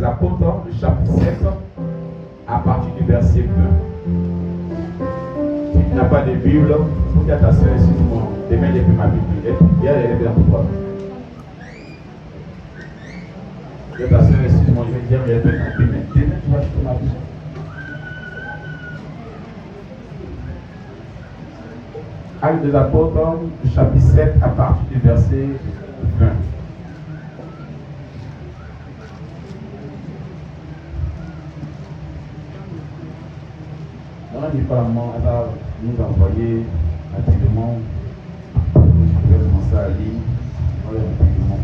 des Apôtres, le chapitre 7, à partir du verset 20. Si tu n'as pas de Bible, il faut que ta soeur, excuse-moi, demain elle fait ma Bible. Et elle est là pour toi. Que ta soeur, excuse-moi, je vais dire, elle fait ma Bible. Demain tu vas acheter ma Bible. Actes des Apôtres, chapitre 7, à partir du verset 20. Dans le Parlement, elle va nous envoyer rapidement. Je vais commencer à lire rapidement.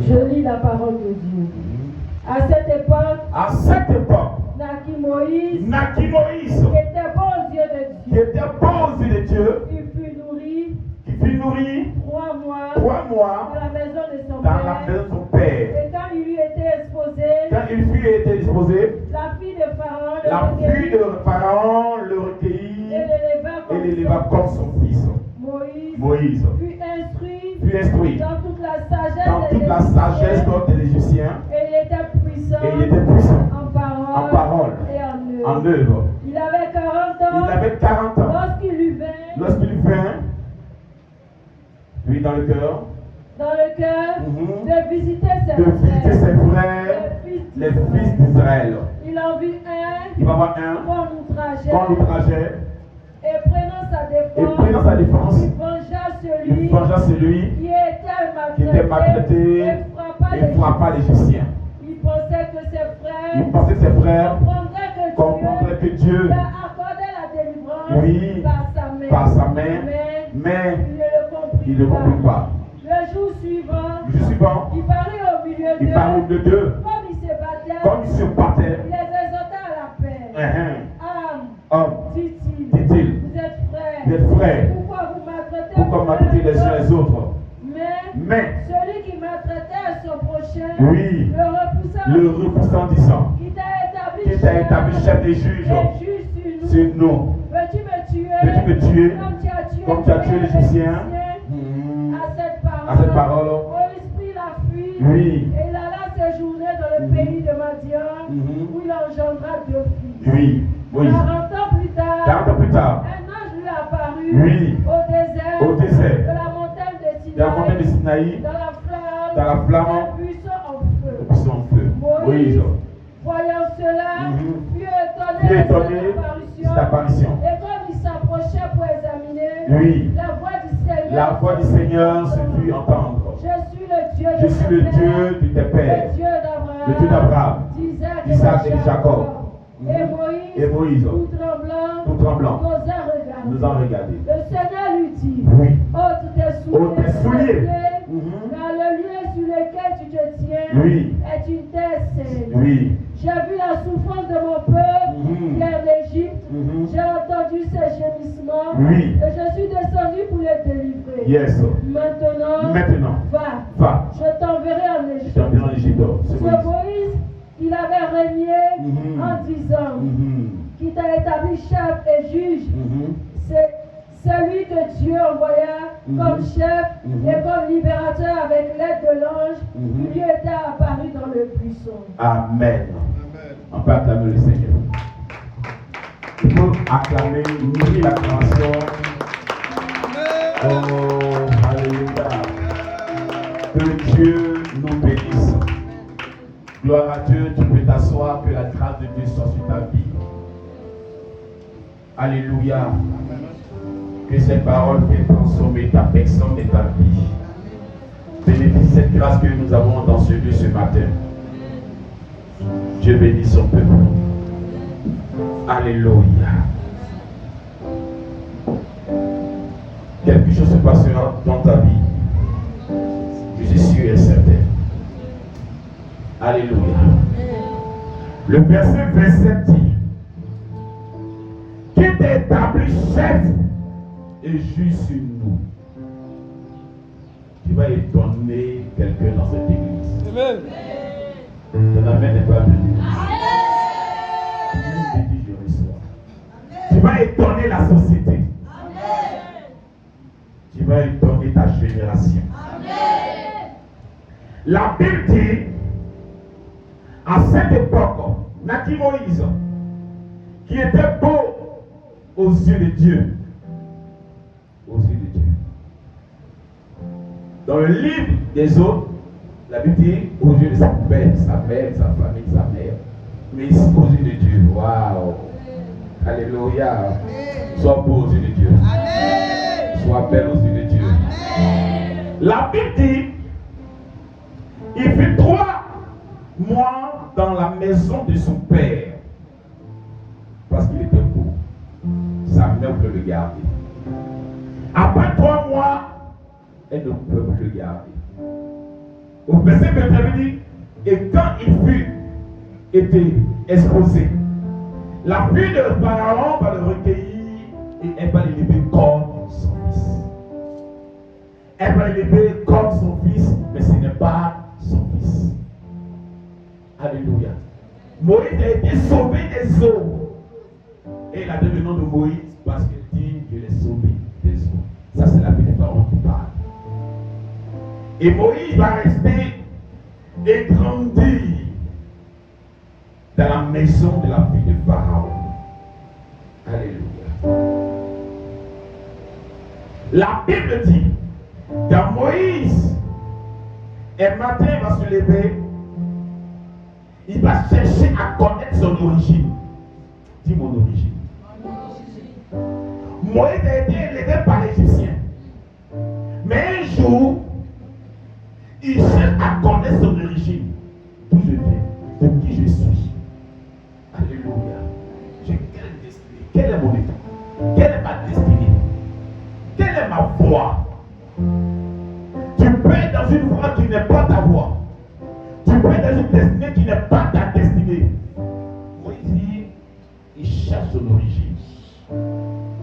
Je lis la parole de Dieu. À cette époque, naquit Moïse, qui était bon aux yeux de Dieu, qui fut nourri 3 mois dans la maison de son père. Et quand il lui était exposé, la fille de Pharaon le recueillit et l'éleva comme son fils. Moïse fut instruit dans toute la sagesse de l'Égyptien, et il était puissant en parole et en œuvre. Il avait 40 ans lorsqu'il lui vint lui dans le cœur de visiter ses frères, les fils d'Israël. Il va voir un qu'on l'outrageait. Et prenant sa défense, il vengea celui qui était maltraité et frappa l'Égyptien. Il pensait que ses frères comprendraient que Dieu par sa main, mais il ne comprit pas. Le jour suivant, il parut au milieu d'eux. Comme il se battait, il les exhorta à la paix. Homme, dit-il, vous êtes frères. Pourquoi maltraitez les uns les autres? Mais celui qui maltraitait son prochain, le repoussa en disant, qui t'a établi chef des juges sur nous. Veux-tu me tuer comme tu as tué l'Égyptien? À cette parole, Moïse prit la fuite et il alla séjourner dans le pays de Madian, où il engendra 2 fils. 40 ans plus tard, un ange lui apparut au désert de la montagne de Sinaï, dans la flamme, un buisson en feu. Moïse, voyant cela, fut étonné de cette apparition. Et comme il s'approchait pour examiner, la voix du Seigneur se fit entendre. Je suis le Dieu de tes pères, le Dieu d'Abraham, d'Isaac et de Jacob. Et Moïse, tout tremblant, nous en regarder. Le Seigneur lui dit, ôte tes souliers, car le lieu sur lequel tu te tiens est une terre sainte. J'ai vu la souffrance de mon peuple qui est en Égypte. J'ai entendu ses gémissements et je suis descendu pour les délivrer. Maintenant, va. Je t'enverrai en Égypte. Ce Moïse, il avait régné en disant, qui t'a établi chef et juge, c'est celui que Dieu envoya comme chef et comme libérateur avec l'aide de l'ange qui lui était apparu dans le buisson. Amen. On peut acclamer le Seigneur. Il faut acclamer, nourrir l'acclamation. Oh, alléluia. Que Dieu nous bénisse. Gloire à Dieu, tu peux t'asseoir, que la grâce de Dieu soit sur ta vie. Alléluia. Que cette parole vienne transformer ta personne et ta vie. Bénéficie cette grâce que nous avons dans ce lieu ce matin. Dieu bénit son peuple. Alléluia. Quelque chose se passera dans ta vie. Je suis sûr et certain. Alléluia. Le verset 27 dit, qui t'établit chef et juge sur nous. Tu vas étonner quelqu'un dans cette église. Amen. Ton amen n'est pas venu. Je reçois. Tu vas étonner la société. Tu vas étonner ta génération. La Bible dit, à cette époque, naquit Moïse, qui était beau aux yeux de Dieu. Aux yeux de Dieu. Dans le livre des autres, la Bible dit aux yeux de sa mère, sa famille, sa mère. Mais ici, aux yeux de Dieu. Waouh! Alléluia! Sois beau aux yeux de Dieu. Sois belle aux yeux de Dieu. La Bible dit, il fut 3 mois dans la maison de son père. Parce qu'il était beau. Sa mère voulait le garder. Après 3 mois, elle ne peut plus le garder. Au verset 21, il dit, et quand il fut été exposé, la fille de Pharaon va le recueillir et elle va l'élever comme son fils. Elle va l'élever comme son fils, mais ce n'est pas son fils. Alléluia. Moïse a été sauvé des eaux. Et il a donné le nom de Moïse parce qu'il dit qu'il est sauvé des eaux. Ça, c'est la fille de Pharaon qui parle. Et Moïse va rester et grandir dans la maison de la fille de Pharaon. Alléluia. La Bible dit, quand Moïse, un matin, va se lever, il va chercher à connaître son origine. Dis mon origine. Moïse a été élevé par l'Égyptien. Mais un jour, il cherche à connaître son origine. D'où je viens, de qui je suis. Alléluia. J'ai quelle destinée? Quelle est mon état? Quelle est ma destinée? Quelle est ma voie? Tu peux être dans une voie qui n'est pas ta voie. Tu peux être dans une destinée qui n'est pas ta destinée. Moïse, il cherche son origine.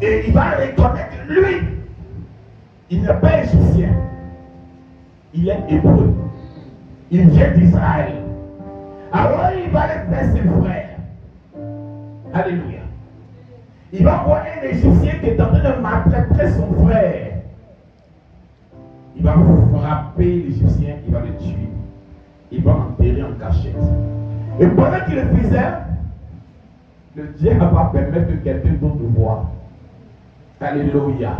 Et il va reconnaître lui. Il n'est pas égyptien. Il est hébreu. Il vient d'Israël. Alors il va aller vers ses frères. Alléluia. Il va voir un Égyptien qui est en train de maltraiter son frère. Il va frapper l'Égyptien, il va le tuer. Il va enterrer en cachette. Et pendant qu'il le faisait, le diable va permettre que quelqu'un d'autre le voie. Alléluia.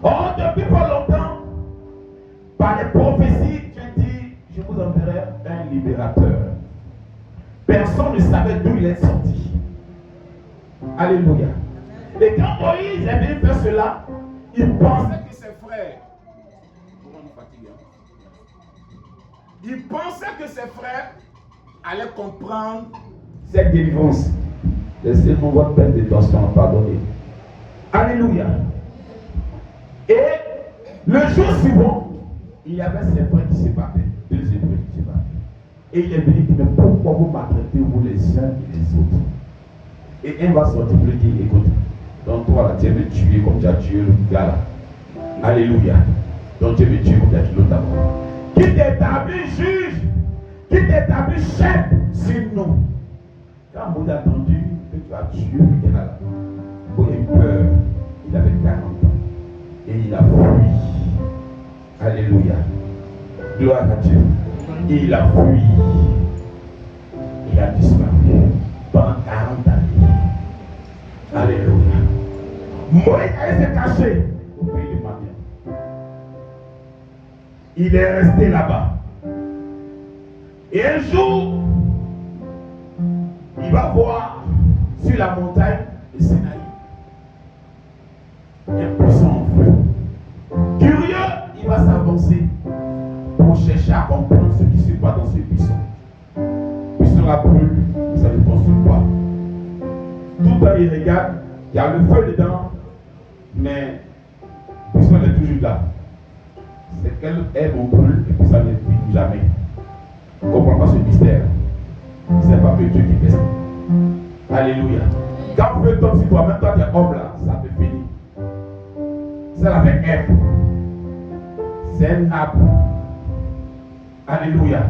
Or, depuis pas longtemps, par les prophéties, Dieu dit, je vous enverrai un libérateur. Personne ne savait d'où il est sorti. Alléluia. Et quand Moïse est venu faire cela, il pensait que ses frères, il pensait que ses frères allaient comprendre cette délivrance. Laissez-moi votre peine de tension pardonner. Alléluia. Et le jour suivant, il y avait ses frères qui se battaient, 2 Hébreux qui se battaient. Et il est venu dire, mais pourquoi vous maltraitez vous les uns et les autres? Et un va sortir pour lui dire, écoute, donc toi là, tu veux me tuer comme tu as tué le gars là. Alléluia. Donc tu veux me tuer comme tu as tué l'autre d'abord. Qui t'établit juge, qui t'établit chef sur nous. Quand vous avez entendu que tu as tué le gars là, vous avez peur, il avait 40 ans. Et il a fui. Alléluia. Gloire à Dieu. Et il a fui. Il a disparu pendant 40 années. Alléluia. Moïse allait se cacher au pays de Madian. Il est resté là-bas. Et un jour, il va voir sur la montagne de Sinaï un buisson en feu. Curieux, il va s'avancer pour chercher à comprendre ce qui se passe dans ce buisson. Le buisson a brûlé, ça ne consume pas. Tout le temps, il regarde, il y a le feu dedans, mais le buisson est toujours là. C'est qu'elle aime au brûle et puis ça ne finit jamais. On ne comprend pas ce mystère. Ce n'est pas que Dieu qui fait ça. Alléluia. Quand le feu tombe sur toi, même toi tu es homme là, ça te finit. Ça là c'est Ève. C'est un arbre. Alléluia.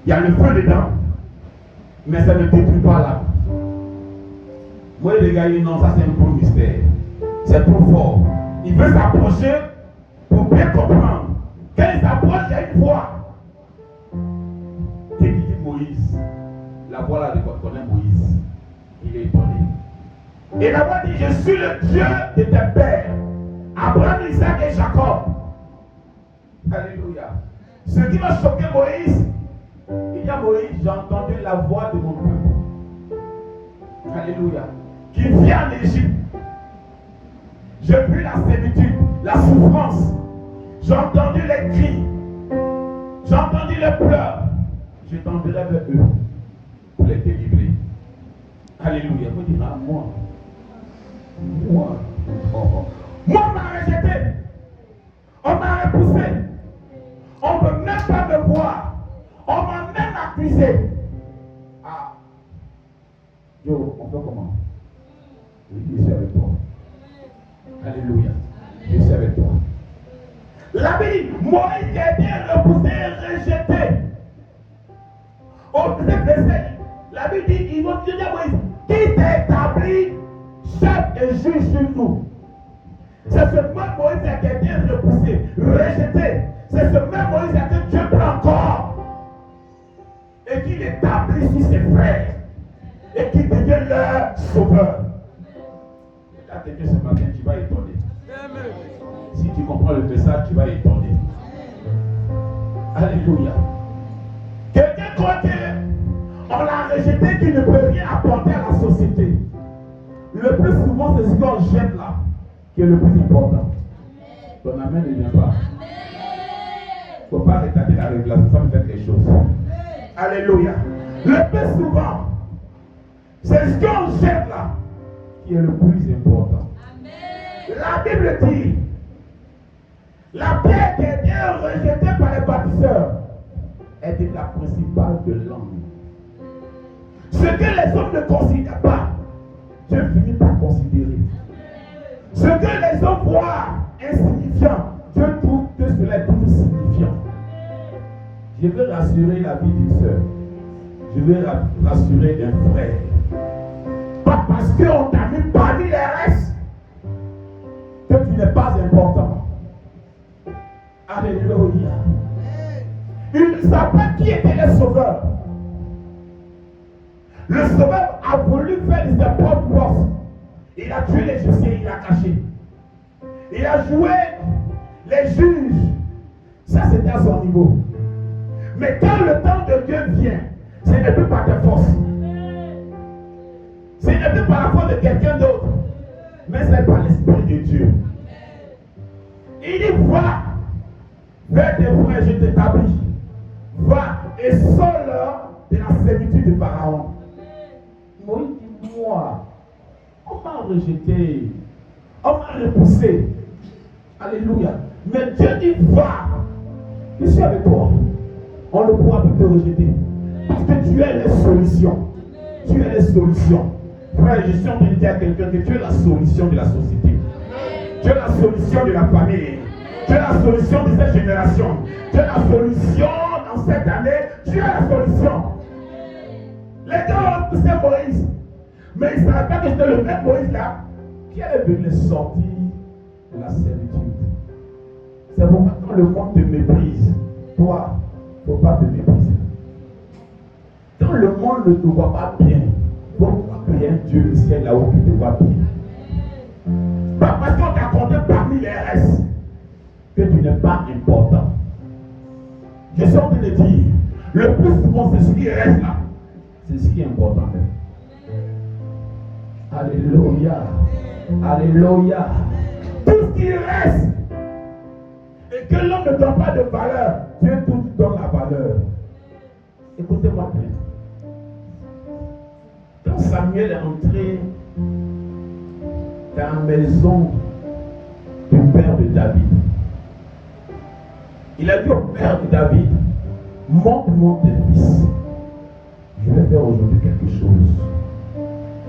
Il y a le feu dedans, mais ça ne détruit pas l'arbre. Moi les gars, non, ça c'est un brûle. mystère. C'est trop fort. Il veut s'approcher pour bien comprendre. Quand il s'approche, il y a une voix. Qui dit Moïse. La voix là, de connaît Moïse. Il est étonné. Et la voix dit, je suis le Dieu de tes pères, Abraham, Isaac et Jacob. Alléluia. Ce qui m'a choqué Moïse, il dit à Moïse, j'ai entendu la voix de mon peuple. Alléluia. Qui vient en Égypte. J'ai vu la servitude, la souffrance. J'ai entendu les cris. J'ai entendu les pleurs. Je t'enverrai vers eux pour les délivrer. Alléluia. Vous direz, moi. Moi, on m'a rejeté. On m'a repoussé. On ne veut même pas me voir. On m'a même accusé. Ah. Yo, on fait comment? Oui, je suis avec toi. Alléluia. Je suis avec toi. La Bible, Moïse qui a été repoussé et rejeté. Au verset, la Bible dit, ils vont dire à Moïse, qui t'a établi chef et juge sur nous? C'est ce même Moïse qui a été repoussé, rejeté. C'est ce même Moïse que Dieu prend encore et qui l'établit sur ses frères et qui devient leur sauveur. Là, quelqu'un ce matin, tu vas étonner. Si tu comprends le message, tu vas étonner. Alléluia. Quelqu'un croit qu'on l'a rejeté, qui ne peut rien apporter à la société. Le plus souvent, c'est ce qu'on jette là qui est le plus important. Ton amen ne vient pas. Il ne faut pas retarder la révélation, ça me fait quelque chose. Alléluia. Le plus souvent, c'est ce qu'on jette là qui est le plus important. La Bible dit, la pierre qui est bien rejetée par les bâtisseurs est la principale de l'homme. Ce que les hommes ne considèrent pas, Dieu finit par considérer. Ce que les hommes voient insignifiant, Dieu trouve que cela est plus signifiant. Je veux rassurer la vie d'une soeur. Je veux rassurer un frère. Pas parce qu'on t'a mis parmi les restes que tu n'es pas important. Alléluia. Il ne savait pas qui était le sauveur. Le sauveur a voulu faire de ses propres forces. Il a tué les justiciers, il a caché. Il a joué les juges. Ça, c'était à son niveau. Mais quand le temps de Dieu vient, ce n'est plus par tes forces. Ce n'est plus par la force de quelqu'un d'autre. Mais c'est par l'Esprit de Dieu. Il dit, va vers tes frères, je t'établis. Va et sors-leur de la servitude de Pharaon. Moïse dit, moi, on m'a rejeté, on m'a repoussé. Alléluia. Mais Dieu dit, va. Je suis avec toi. On ne pourra plus te rejeter. Parce que tu es la solution. Tu es la solution. Frère, je suis en train de dire à quelqu'un que tu es la solution de la société. Tu es la solution de la famille. Tu es la solution de cette génération. Tu es la solution dans cette année. Tu es la solution. Les gars ont poussé Moïse. Mais ils ne savaient pas que c'était le même Moïse là qui allait venir sortir de la servitude. C'est pourquoi quand le monde te méprise, toi, il ne faut pas te mépriser. Quand le monde ne te voit pas bien, il faut qu'il y ait un Dieu du ciel là-haut qui te voit bien. Pas parce qu'on t'a compté parmi les restes que tu n'es pas important. Je suis en train de dire, le plus souvent c'est ce qui reste là. C'est ce qui est important. Alléluia. Alléluia. Tout ce qui reste et que l'homme ne donne pas de valeur, Dieu tout donne la valeur. Écoutez-moi bien. Quand Samuel est entré dans la maison du père de David, il a dit au père de David, montre-moi tes fils. Je vais faire aujourd'hui quelque chose.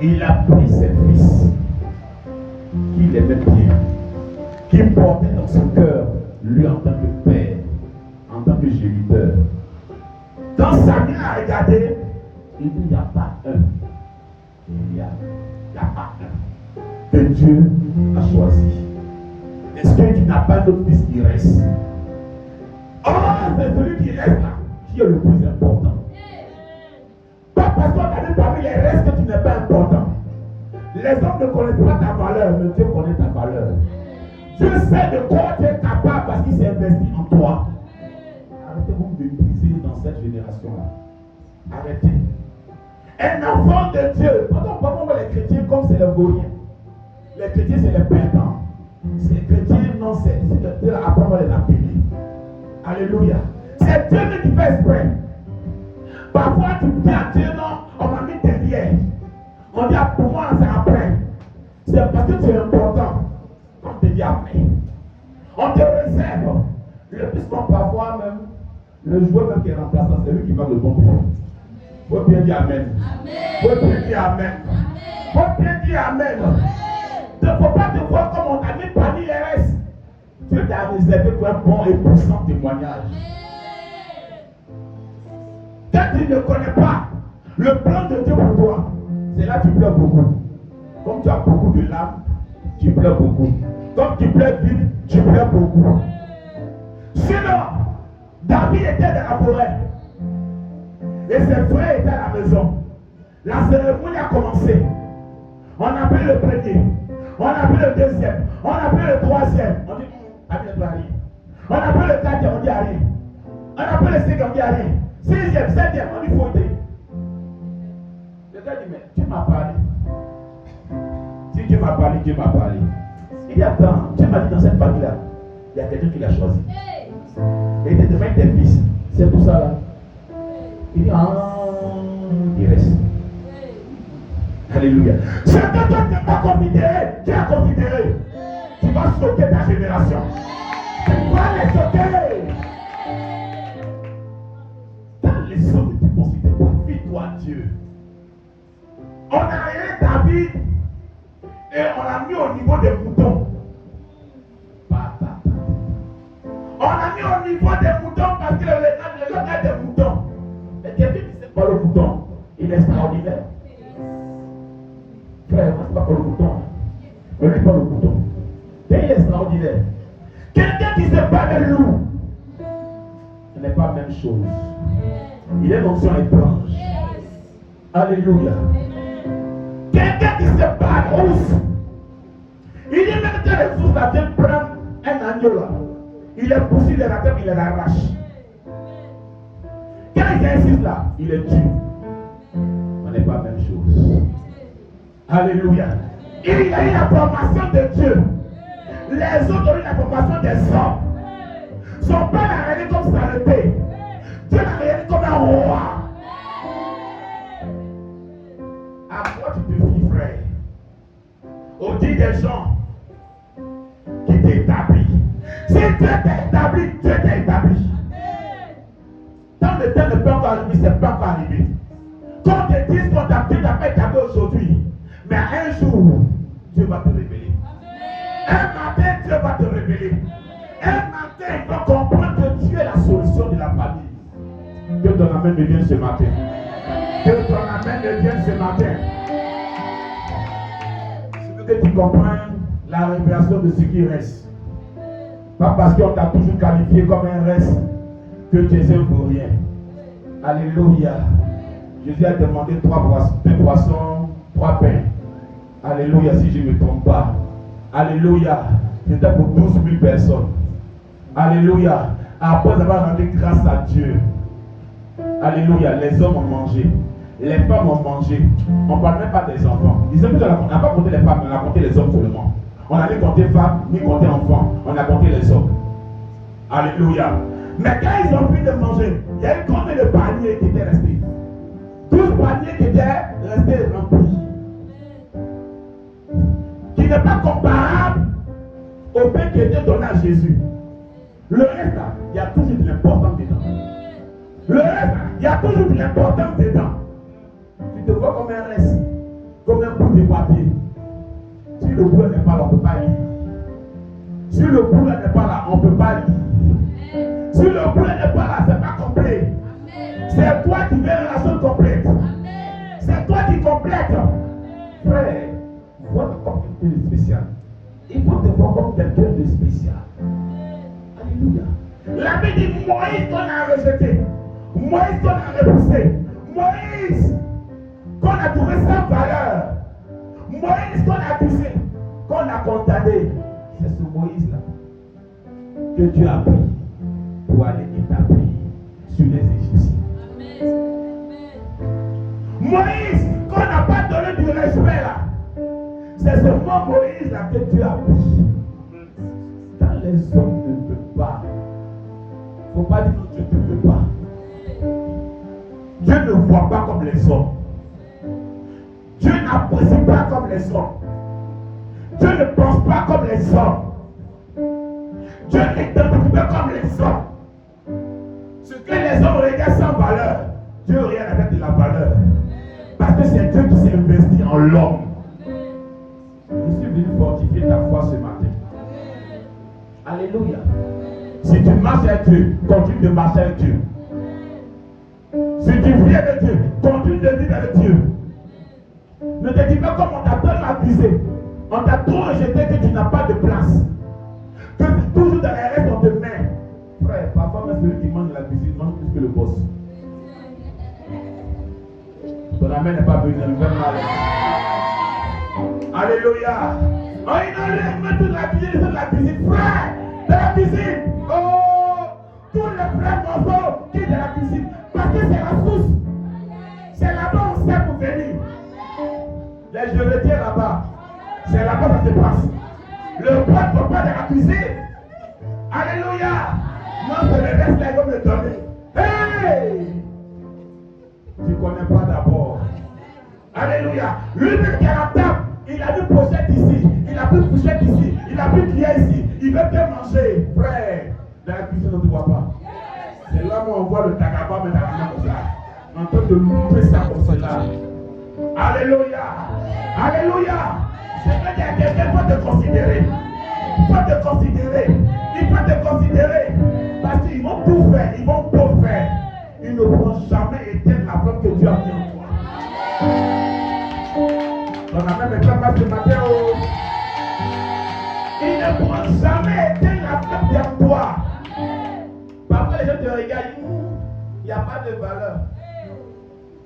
Il a pris ses fils qu'il aimait bien, qu'il portait dans son cœur, lui en tant que père, en tant que géniteur. Quand Samuel a regardé, il dit, il n'y a pas un. Il n'y a pas un. que Dieu a choisi. Est-ce que tu n'as pas d'autre fils qui reste? Oh, c'est celui qui reste là qui est le plus important. Pas parce qu'on a vu parmi les restes que tu n'es pas important. Les hommes ne connaissent pas ta valeur, mais Dieu connaît ta valeur. Dieu sait de quoi tu es capable parce qu'il s'est investi en toi. Arrêtez-vous de mépriser dans cette génération-là. Arrêtez. Un enfant de Dieu, parfois on voit les chrétiens comme c'est les vauriens. Les chrétiens, c'est les perdants. C'est les chrétiens, non, c'est Dieu, après on va les appeler. Alléluia. C'est Dieu qui fait exprès. Parfois tu dis à Dieu, non, on m'a mis derrière. On dit, pour moi, c'est après. C'est parce que tu es important. On te dit après. On te réserve. Le plus souvent, parfois même, le joueur même qui est remplaçant, c'est lui qui va le bon coup. Faut bien dire Amen. Faut bien dire Amen. Faut bien dire Amen. Il ne faut pas te voir comme on t'a mis parmi les restes. Dieu t'a réservé pour un bon et puissant témoignage. Quand tu ne connais pas le plan de Dieu pour toi, c'est là que tu pleures beaucoup. Comme tu as beaucoup de larmes, tu pleures beaucoup. Comme tu pleures vite, tu pleures beaucoup. Sinon, David était dans la forêt. Et ses frères étaient à la maison. La cérémonie a commencé. On a pris le premier. On a pris le deuxième. On a pris le troisième. On dit, on a pris le quatrième, on dit rien. On a pris le cinquième, on dit rien. Sixième, septième, on dit faut dire. Le gars dit, mais Dieu m'a parlé. Si Dieu m'a parlé, Dieu m'a parlé. Il dit, attends, Dieu m'a dit dans cette famille-là, il y a quelqu'un qui l'a choisi. Et il te demande tes fils. C'est tout ça là. Il dit, il reste. Alléluia. Ce que toi tu n'as pas considéré, Dieu a considéré. Tu vas choquer ta génération. Tu vas les choquer. Dans les hommes que tu ne considères pas, fie-toi Dieu. On a arrêté David et on l'a mis au niveau des moutons. On l'a mis au niveau des moutons parce que le gars a des moutons. Mais quelqu'un qui ne sait pas le mouton, il est extraordinaire. Frère, moi, c'est pas pour le mouton. Mais lui, pas le mouton. Et il est extraordinaire. Quelqu'un qui se bat le loup, ce n'est pas la même chose. Il est une onction étrange. Alléluia. Quelqu'un qui se bat ouf. Il est même que les ours là viennent prendre un agneau là. Il est poussé de la tête, il l'arrache. Quand il insiste là, il est tué. Ce n'est pas la même chose. Alléluia. Il y a eu la formation de Dieu. Les autres ont eu la formation des hommes. Son père l'a regardé comme saleté. Dieu l'a regardé comme un roi. À quoi tu te fies, frère? On dit des gens qui t'établissent. Si Dieu t'a établi, Dieu t'a établi. Tant le temps ne peut pas arriver, c'est pas arrivé. Quand on te dit qu'on t'a pas établi aujourd'hui, mais un jour, Dieu va te révéler. Un matin, Dieu va te révéler. Un matin, il va comprendre que Dieu est la solution de la famille. Que ton amen devienne ce matin. Que ton amen devienne ce matin. Je veux que tu comprennes la révélation de ce qui reste. Pas parce qu'on t'a toujours qualifié comme un reste que tu es un pour rien. Alléluia. Jésus a demandé 2 poissons, 3 pains. Alléluia, si je ne me trompe pas. Alléluia. C'était pour 12 000 personnes. Alléluia. Après avoir rendu grâce à Dieu. Alléluia. Les hommes ont mangé. Les femmes ont mangé. On ne parle même pas des enfants. On n'a pas compté les femmes, on a compté les hommes seulement. On n'a ni compté femmes, ni compté enfants. On a compté les hommes. Alléluia. Mais quand ils ont fini de manger, il y a eu combien de paniers qui étaient restés? 12 paniers qui étaient restés remplis. Qui n'est pas comparable au pain qui était donné à Jésus. Le reste là, il y a toujours de l'important dedans. Le reste là, il y a toujours de l'important dedans. Tu te vois comme un reste, comme un bout de papier. Si le bout n'est pas là, on ne peut pas lire. Si le bout n'est pas là, on ne peut pas lire. Si le bout n'est pas là, ce n'est pas complet. C'est toi qui fais la chose complète. C'est toi qui complète. Frère, votre quelqu'un de spécial. Il faut te voir comme quelqu'un de spécial. Alléluia. La Bible dit Moïse qu'on a rejeté. Moïse qu'on a repoussé. Moïse qu'on a trouvé sans valeur. Moïse qu'on a poussé. Qu'on a condamné. C'est ce Moïse-là que Dieu a pris pour aller établir sur les Égyptiens. Moïse qu'on n'a pas donné du respect là. C'est seulement Moïse là que Dieu a pris. Quand les hommes ne veulent pas, il ne faut pas dire que Dieu ne veut pas. Dieu ne voit pas comme les hommes. Dieu n'apprécie pas comme les hommes. Dieu ne pense pas comme les hommes. Dieu n'identifie pas comme les hommes. Ce que les hommes regardent sans valeur, Dieu regarde avec de la valeur. Parce que c'est Dieu qui s'est investi en l'homme. Je suis venu fortifier ta foi ce matin. Alléluia. Si tu marches avec Dieu, continue de marcher avec Dieu. Si tu vis avec Dieu, continue de vivre avec Dieu. Ne te dis pas comme on t'a tellement accusé. On t'a trop rejeté que tu n'as pas de place. Que toujours dans les restes on te met. Frère, parfois même celui qui mange la cuisine mange plus que le boss. Ton amen n'est pas venu, il va mal. Alléluia. Oh, il enlève toute la cuisine, toute la cuisine. Frère, de la cuisine. Oh, tous les frères morceaux qui de la cuisine. Parce que c'est la source. C'est là-bas on sait pour venir. Les jevetiers là-bas. C'est là-bas que ça se passe. Le pote ne va pas de la cuisine. Alléluia. Non, c'est le reste là, il va me donner. Hey! Tu ne connais pas d'abord. Alléluia. Lui-même qui a la table, il a vu pochette ici, il a vu pochette ici, il a vu cuillère ici. Il veut bien manger. Frère, dans la cuisine, on ne te voit pas. C'est là où on voit le tagaba, mais dans la main comme ça. En train de louper ça comme cela. Alléluia. Alléluia. C'est que quelqu'un faut te considérer. Il faut te considérer. Il faut te considérer. Parce qu'ils vont tout faire. Ils vont tout faire. Ils ne pourront jamais éteindre la flamme que Dieu a mis en toi. On a même fait mal ce matin. Oh. Ils ne pourront jamais éteindre la flamme qui est en toi. Parfois les gens te regardent. Il n'y a pas de valeur.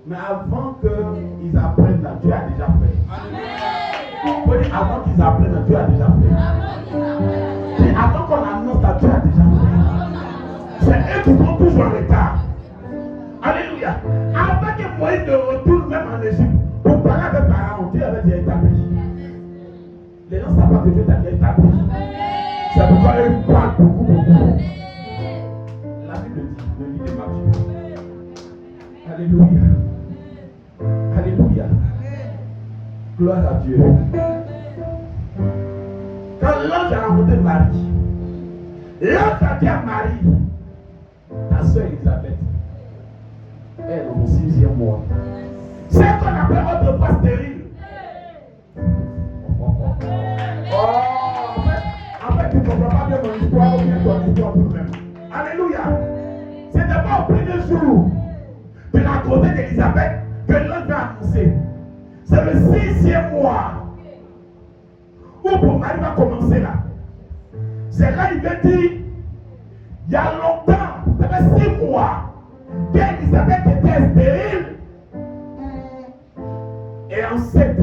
Mais avant qu'ils apprennent, Dieu a déjà fait. Il faut dire avant qu'ils apprennent, Dieu a déjà fait. Et avant qu'on annonce, Dieu a déjà fait. C'est eux qui sont toujours en retard. Alléluia. Avant que Moïse ne retourne même en Égypte pour parler avec Pharaon, Dieu avait déjà établi. Les gens ne savent pas que Dieu t'a déjà établi. C'est pourquoi eux parlent beaucoup. La Bible dit, le livre de Matthieu. Alléluia. Alléluia. Gloire à Dieu. Quand l'ange a rencontré Marie, l'ange a dit à Marie, ta soeur Elisabeth, elle est au 6e mois. C'est qu'on appelle autrefois stérile. En fait, tu ne comprends pas bien mon histoire ou bien ton histoire tout de même. Alléluia. C'est d'abord au premier jour de la grossesse d'Elisabeth que l'ange a annoncé. C'est le 6e mois où pour Marie va commencer là. C'est là il veut dire, il y a longtemps, ça fait 6 mois qu'Elisabeth était stérile et enceinte.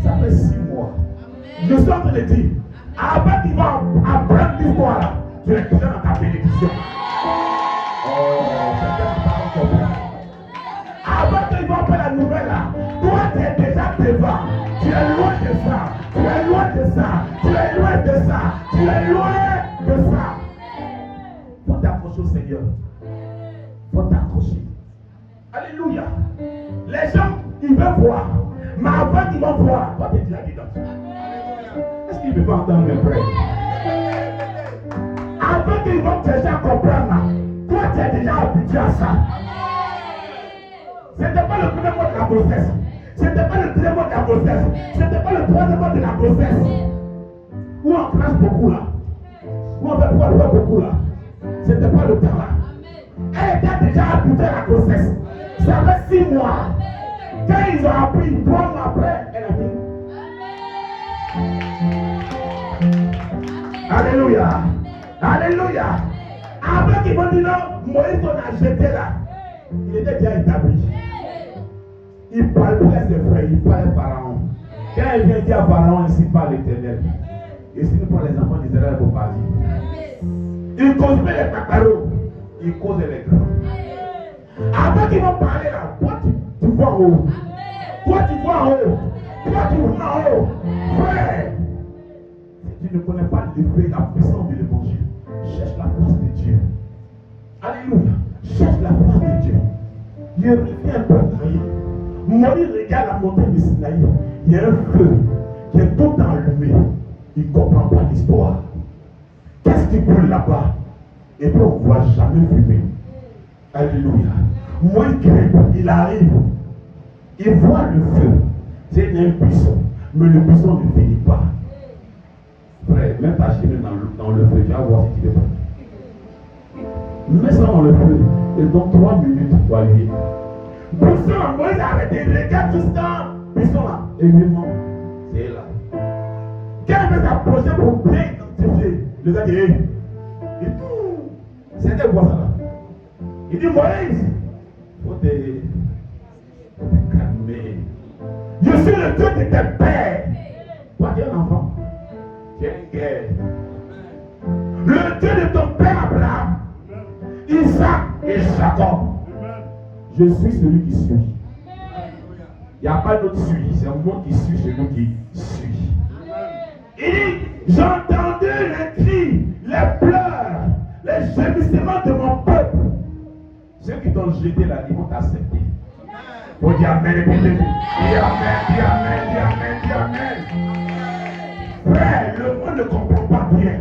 Ça fait 6 mois. Je suis en train de dire, avant qu'il va apprendre l'histoire là, tu es déjà dans ta bénédiction. Oh, c'est pas encore. Avant qu'il va apprendre la nouvelle là, toi tu es déjà devant. Tu es loin de ça. Tu es loin de ça. Tu es loin de ça. Tu es loin de ça. Faut t'accrocher au Seigneur. Faut t'accrocher. Alléluia. Les gens, ils veulent voir. Mais avant qu'ils vont voir, toi tu es déjà dedans. Est-ce qu'ils peuvent entendre mes frères? Avant qu'ils vont chercher à comprendre, toi tu es déjà habitué à ça. Ce n'était pas le premier mois de la grossesse. Ce n'était pas le deuxième mois de la grossesse. Ce n'était pas le troisième mois de la grossesse. Où on crache beaucoup là. Où on fait beaucoup là. Ce n'était pas le temps là. Elle était déjà habituée à la grossesse. Ça fait 6 mois. Quand ils ont appris, 3 mois après, elle a dit. Alléluia. Alléluia. Avant qu'ils vont dire non, Moïse qu'on a jeté là, il était déjà établi. Il parle plus à ses frères, il parle à Pharaon. Quand il vient dire à Pharaon, ici parle l'Éternel. Et si nous prenons les enfants d'Israël pour parler, il cause pas les paparos, il cause les grands. Avant qu'ils vont parler là, toi tu vois en haut. Toi tu vois en haut. Toi tu vois en haut. Frère, si tu ne connais pas la puissance de l'évangile, cherche la face de Dieu. Alléluia. Cherche la face de Dieu. Il revient un peu derrière. Moïse regarde la montagne de Sinaï. Il y a un feu qui est tout allumé. Il ne comprend pas l'histoire. Qu'est-ce qui brûle là-bas? Et puis on ne voit jamais fumer. Alléluia. Moïse grimpe, il arrive. Il voit le feu. C'est un buisson. Mais le buisson ne finit pas. Frère, même ta chemin dans le feu, tu vas voir si tu veux pas. Mets ça dans le feu. Et dans 3 minutes, tu vas lui. Buisson, Moïse a arrêté. Regarde tout ça. Buisson là. Et lui, non. C'est là. Quand il veut s'approcher pour bien identifier, le gars dit, hey. C'était quoi ça là? Il dit, Moïse, il faut te calmer. Je suis le Dieu de tes pères. Toi, tu es un enfant. Tu es une guerre. Le Dieu de ton père Abraham, Isaac et Jacob. Je suis celui qui suit. Il n'y a pas d'autre suit. C'est moi qui suis celui qui suit. Il dit, j'ai entendu les cris, les pleurs, les gémissements de mon peuple. Ceux qui t'ont jeté là, ils vont t'accepter. Il faut dire Amen et puis dis Amen, dis Amen, dis Amen, dis Amen. Frère, le monde ne comprend pas bien.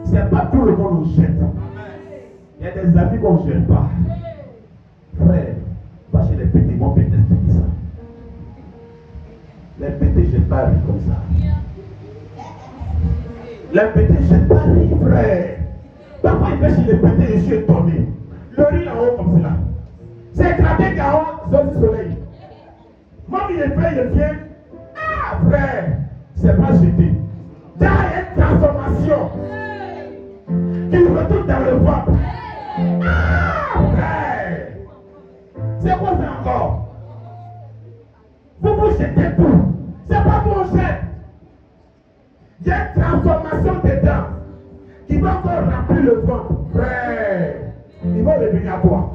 C'est pas tout le monde nous jette. Il y a des amis qu'on ne jette pas. Frère, va chez les petits, mon père t'explique ça. Les petits ne jettent pas rire comme ça. Les petits ne jettent pas rire, frère. Parfois il fait chez les petits, je suis étonné. Le riz en haut comme cela. C'est éclaté car zone du soleil. Moi, il est fait, il vient. Ah, frère, c'est pas jeté. Il y a une transformation qui retourne dans le ventre. Ah, frère, c'est quoi ça encore? Vous jetez tout. C'est pas ton jet. Il y a une transformation dedans qui va encore remplir le ventre. Frère, il va revenir à toi.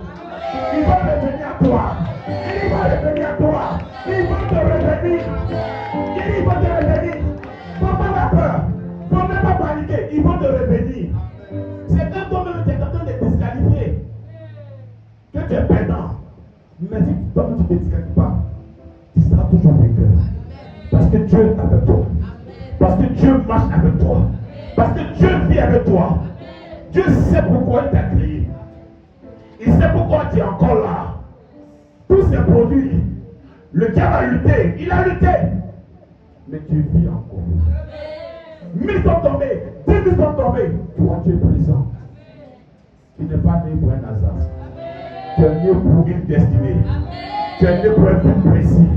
Il va revenir à toi. Il va revenir à toi. Il va te revenir. Il va te revenir. Faut pas avoir peur. Faut même pas paniquer. Il va te revenir. C'est quand toi-même tu es en train de te disqualifier que tu es perdant. Mais si toi-même tu ne te disqualifies pas, tu seras toujours vainqueur. Parce que Dieu est avec toi. Parce que Dieu marche avec toi. Parce que Dieu vit avec toi. Dieu sait pourquoi il t'a créé. Il sait pourquoi tu es encore là. Tous ces produits, le diable a lutté, il a lutté. Mais tu vis encore. 1000 sont tombés, 10 000 sont tombés. Toi, tu es présent. Tu n'es pas né pour un hasard. Tu es né pour une destinée. Tu es né pour un but précis.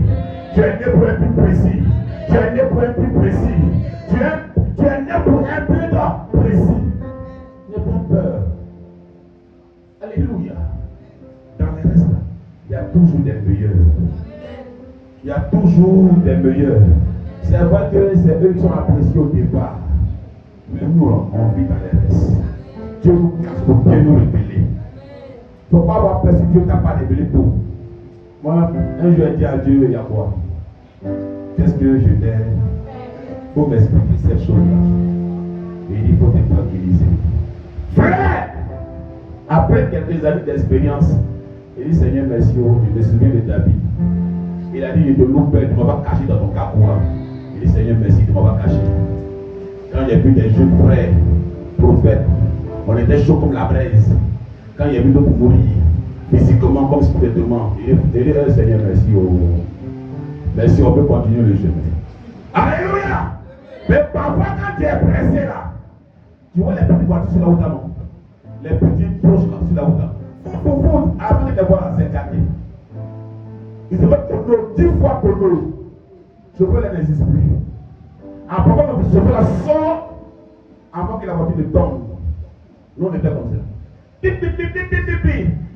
Tu es né pour un but précis. Tu es né pour un but précis. Tu es né pour un but précis. N'aie pas peur. Alléluia. Dans les restes, il y a toujours des meilleurs. Il y a toujours des meilleurs. C'est vrai que c'est eux qui sont appréciés au départ. Mais nous, on vit dans les restes. Dieu nous casse pour bien nous révéler. Il ne faut pas avoir peur si Dieu n'a pas révélé tout. Moi, un jour, j'ai dit à Dieu, il y a quoi? Qu'est-ce que je t'ai? Il faut m'expliquer cette chose-là. Et il faut te tranquilliser. Frère! Après quelques années d'expérience, il dit Seigneur, merci, je me souviens de David. Il a dit, je te loue, Père, tu ne m'as pas caché dans ton carrefour. Il dit Seigneur, merci, tu ne m'as pas caché. Quand j'ai vu des jeunes frères, prophètes, on était chaud comme la braise. Quand il y a vu d'autres mourir, physiquement comme spirituellement, il dit Seigneur, merci. Merci, on peut continuer le chemin. Alléluia! Mais parfois, quand tu es pressé là, tu vois les petites voitures sur la route avant. Les petits proches sur la route. Faut, avant de les voir à 50. Ils se mettent pour nous 10 fois pour nous. Je veux les n'existe plus. Après, le chauffeur la sort avant que la voiture ne tombe. Nous, on était comme ça.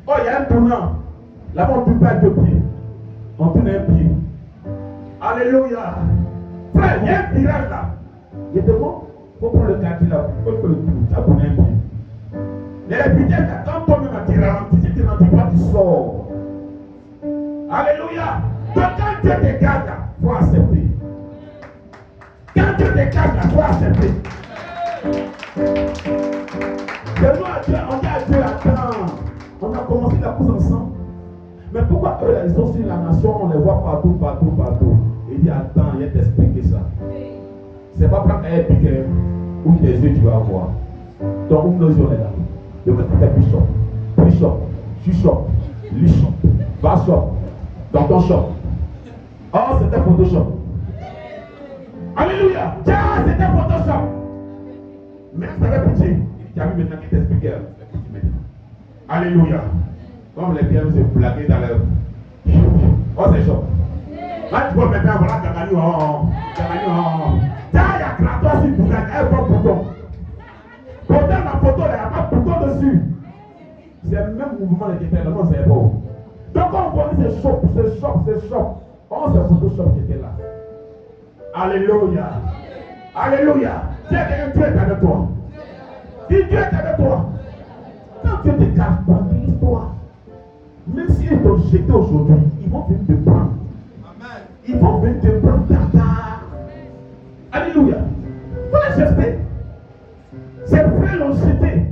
Oh, il y a un tournant. Là-bas, on ne tourne pas deux pieds. On tourne un pied. Alléluia. Frère, il y a un virage là. Il est devant. Il faut prendre le quartier là. Il faut faire le tour. Tu as tourné un pied. Mais la vitesse là, quand toi-même tu ralentis, si tu ralentis pas, tu sors. Alléluia. Donc quand Dieu te garde là, il faut accepter. Quand Dieu te garde là, il faut accepter. C'est nous à Dieu, on dit à Dieu, attends. On a commencé la course ensemble. Mais pourquoi eux là, ils sont sur la nation, on les voit partout. Il dit, attends, il va t'expliquer ça. C'est pas prendre un piquet ou des yeux tu vas avoir. Donc, où nos yeux on est là. Le côté fait bishop, chuchop, lichop, va shop, dans ton shop. Oh, c'était Photoshop. Alléluia. Tiens, c'était Photoshop. Mais ça avait pitié. Il a vu maintenant qu'il t'expliquait. Alléluia. Comme les pierres se blaguer dans leur. Oh, c'est chaud. Là, tu vois maintenant, voilà, Gagani, Tiens, il y a Kratos sur vous, un bon bouton. Pourtant, la photo, il n'y a pas de bouton dessus. C'est le même mouvement qui était là, non, c'est bon. Donc, on voit ces chocs. Oh, c'est Photoshop qui était là. Alléluia. Alléluia. Dieu est avec toi. Dieu est avec toi. Quand Dieu te cache dans l'histoire, même s'ils t'ont jeté aujourd'hui, ils vont venir te prendre. Ils vont venir te prendre ta. Alléluia. Vous l'acceptez. Ces frères l'ont jeté.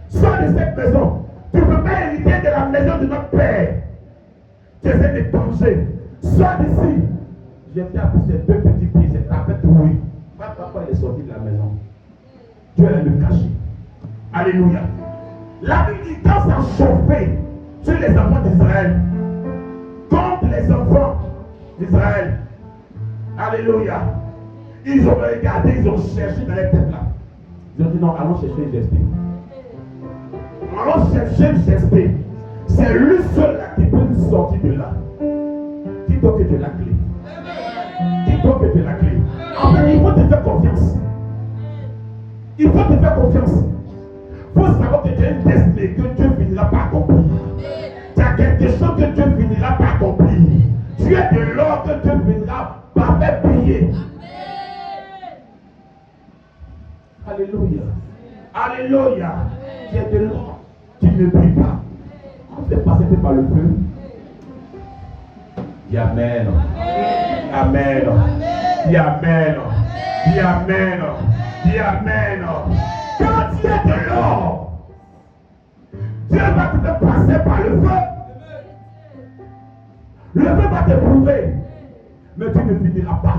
Sors de cette maison. Tu ne peux pas hériter de la maison de notre Père. Tu essaies de danger. Sors d'ici. J'ai fait appeler ces deux petits pieds, cette tapette oui. Papa est sorti de la maison. Dieu allait le cacher. Alléluia. La Bible dit quand ça chauffait sur les enfants d'Israël, contre les enfants d'Israël. Alléluia. Ils ont regardé, ils ont cherché dans les têtes là. Ils ont dit non, allons chercher le gesté. Allons chercher le gesté. C'est lui seul là qui peut nous sortir de là. Dis-toi que tu es la clé. Dis-toi que tu es la clé. En fait, il faut te faire confiance. Il faut te faire confiance. Il faut savoir que tu as une destinée que Dieu finira par accomplir. Tu as quelque chose que Dieu finira par accomplir. Tu es de l'or que Dieu finira par faire briller. Alléluia. Alléluia. Tu es de l'or. Tu ne brille pas. On fait passer par le feu. Dis Amen. Amen. Dis Amen. Dis Amen. Dis Amen. Quand tu es de l'or, Dieu va te faire passer par le feu. Le feu va te prouver. Mais tu ne finiras pas.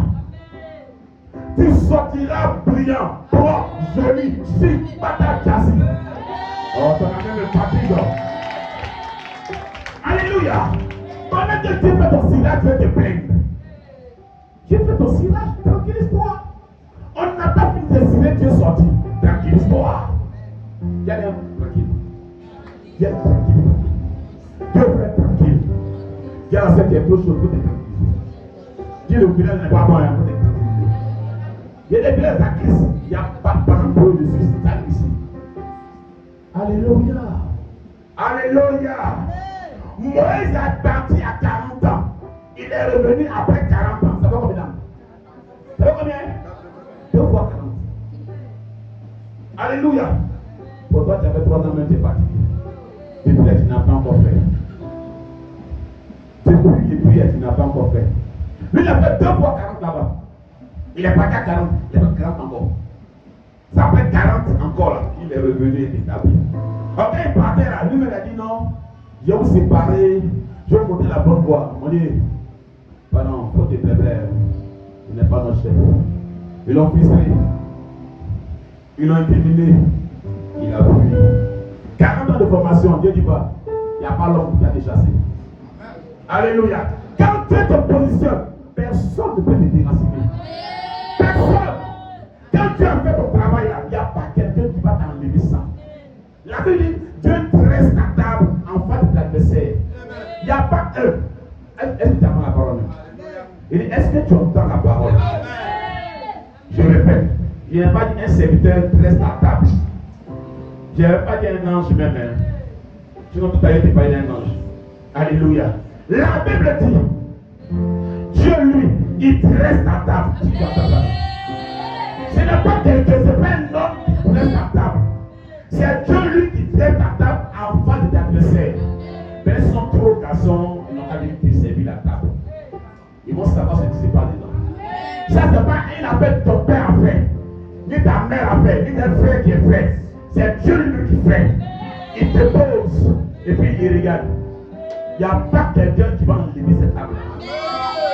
Tu sortiras brillant, propre, joli, chic, patate cassée. Oh, ton ami me fatigue. Alléluia. Pendant que tu fais ton cirage, tu vas te plaindre. Tu fais ton cirage, tranquille-toi. On n'a pas fini de cirer, tu es sorti. Tranquille-toi. Viens, tranquille. Viens, tranquille. Dieu fait tranquille. Viens, c'est quelque chose, il faut te tranquilliser. Dieu, le village n'est pas bon, il faut te tranquilliser. Il y a des villages à Christ, il n'y a pas de parole de suicide ici. Alléluia. Alléluia. Moïse est parti à 40 ans. Il est revenu après 40 ans. Ça fait combien d'années? Ça fait combien? 2 fois 40. Alléluia. Pour toi, tu avais 3 ans, même tu es fatigué. Depuis là, tu n'as pas encore fait. Depuis là, tu n'as pas encore fait. Lui, il a fait 2 fois 40 là-bas. Il est parti à 40. Il a fait 40 encore. Ça fait 40 encore là. Il est revenu et établi. Ok, il partait là. Lui, il a dit non. Je vais vous séparer. Je vais vous montrer la bonne voie. On dit, pardon, faut te plaire. Il n'est pas notre chef. Ils l'ont ficelé. Ils l'ont incriminé. Il a fui. 40 ans de formation, Dieu dit pas. Il n'y a pas l'homme qui a déchassé. Alléluia. Quand tu te positionnes, personne ne peut te déraciner. Personne. Quand tu as fait ton travail là, il n'y a pas quelqu'un qui va t'enlever ça. La Bible dit, Dieu dresse ta table en face de l'adversaire. Il n'y a pas un. Est-ce que tu entends la parole? Il dit, est-ce que tu entends la parole? Je répète, il Je n'ai pas dit un serviteur reste à table. Je n'ai pas dit un ange même. Sinon tout à l'heure tu parlais d'un ange. Alléluia. La Bible dit, Dieu lui, il reste à table. Ce n'est pas quelqu'un, ce n'est pas un homme qui reste à table. C'est Dieu lui qui reste à table en face de l'adversaire. Mais ils sont trop garçons, ils n'ont pas dit de servir la table. Ils vont savoir ce qui se passe dedans. Ça, ce n'est pas une affaire que ton père a fait, ni ta mère a fait, ni ton frère qui a fait. C'est Dieu lui qui fait. Il te pose et puis il regarde. Il n'y a pas quelqu'un qui va enlever cette table.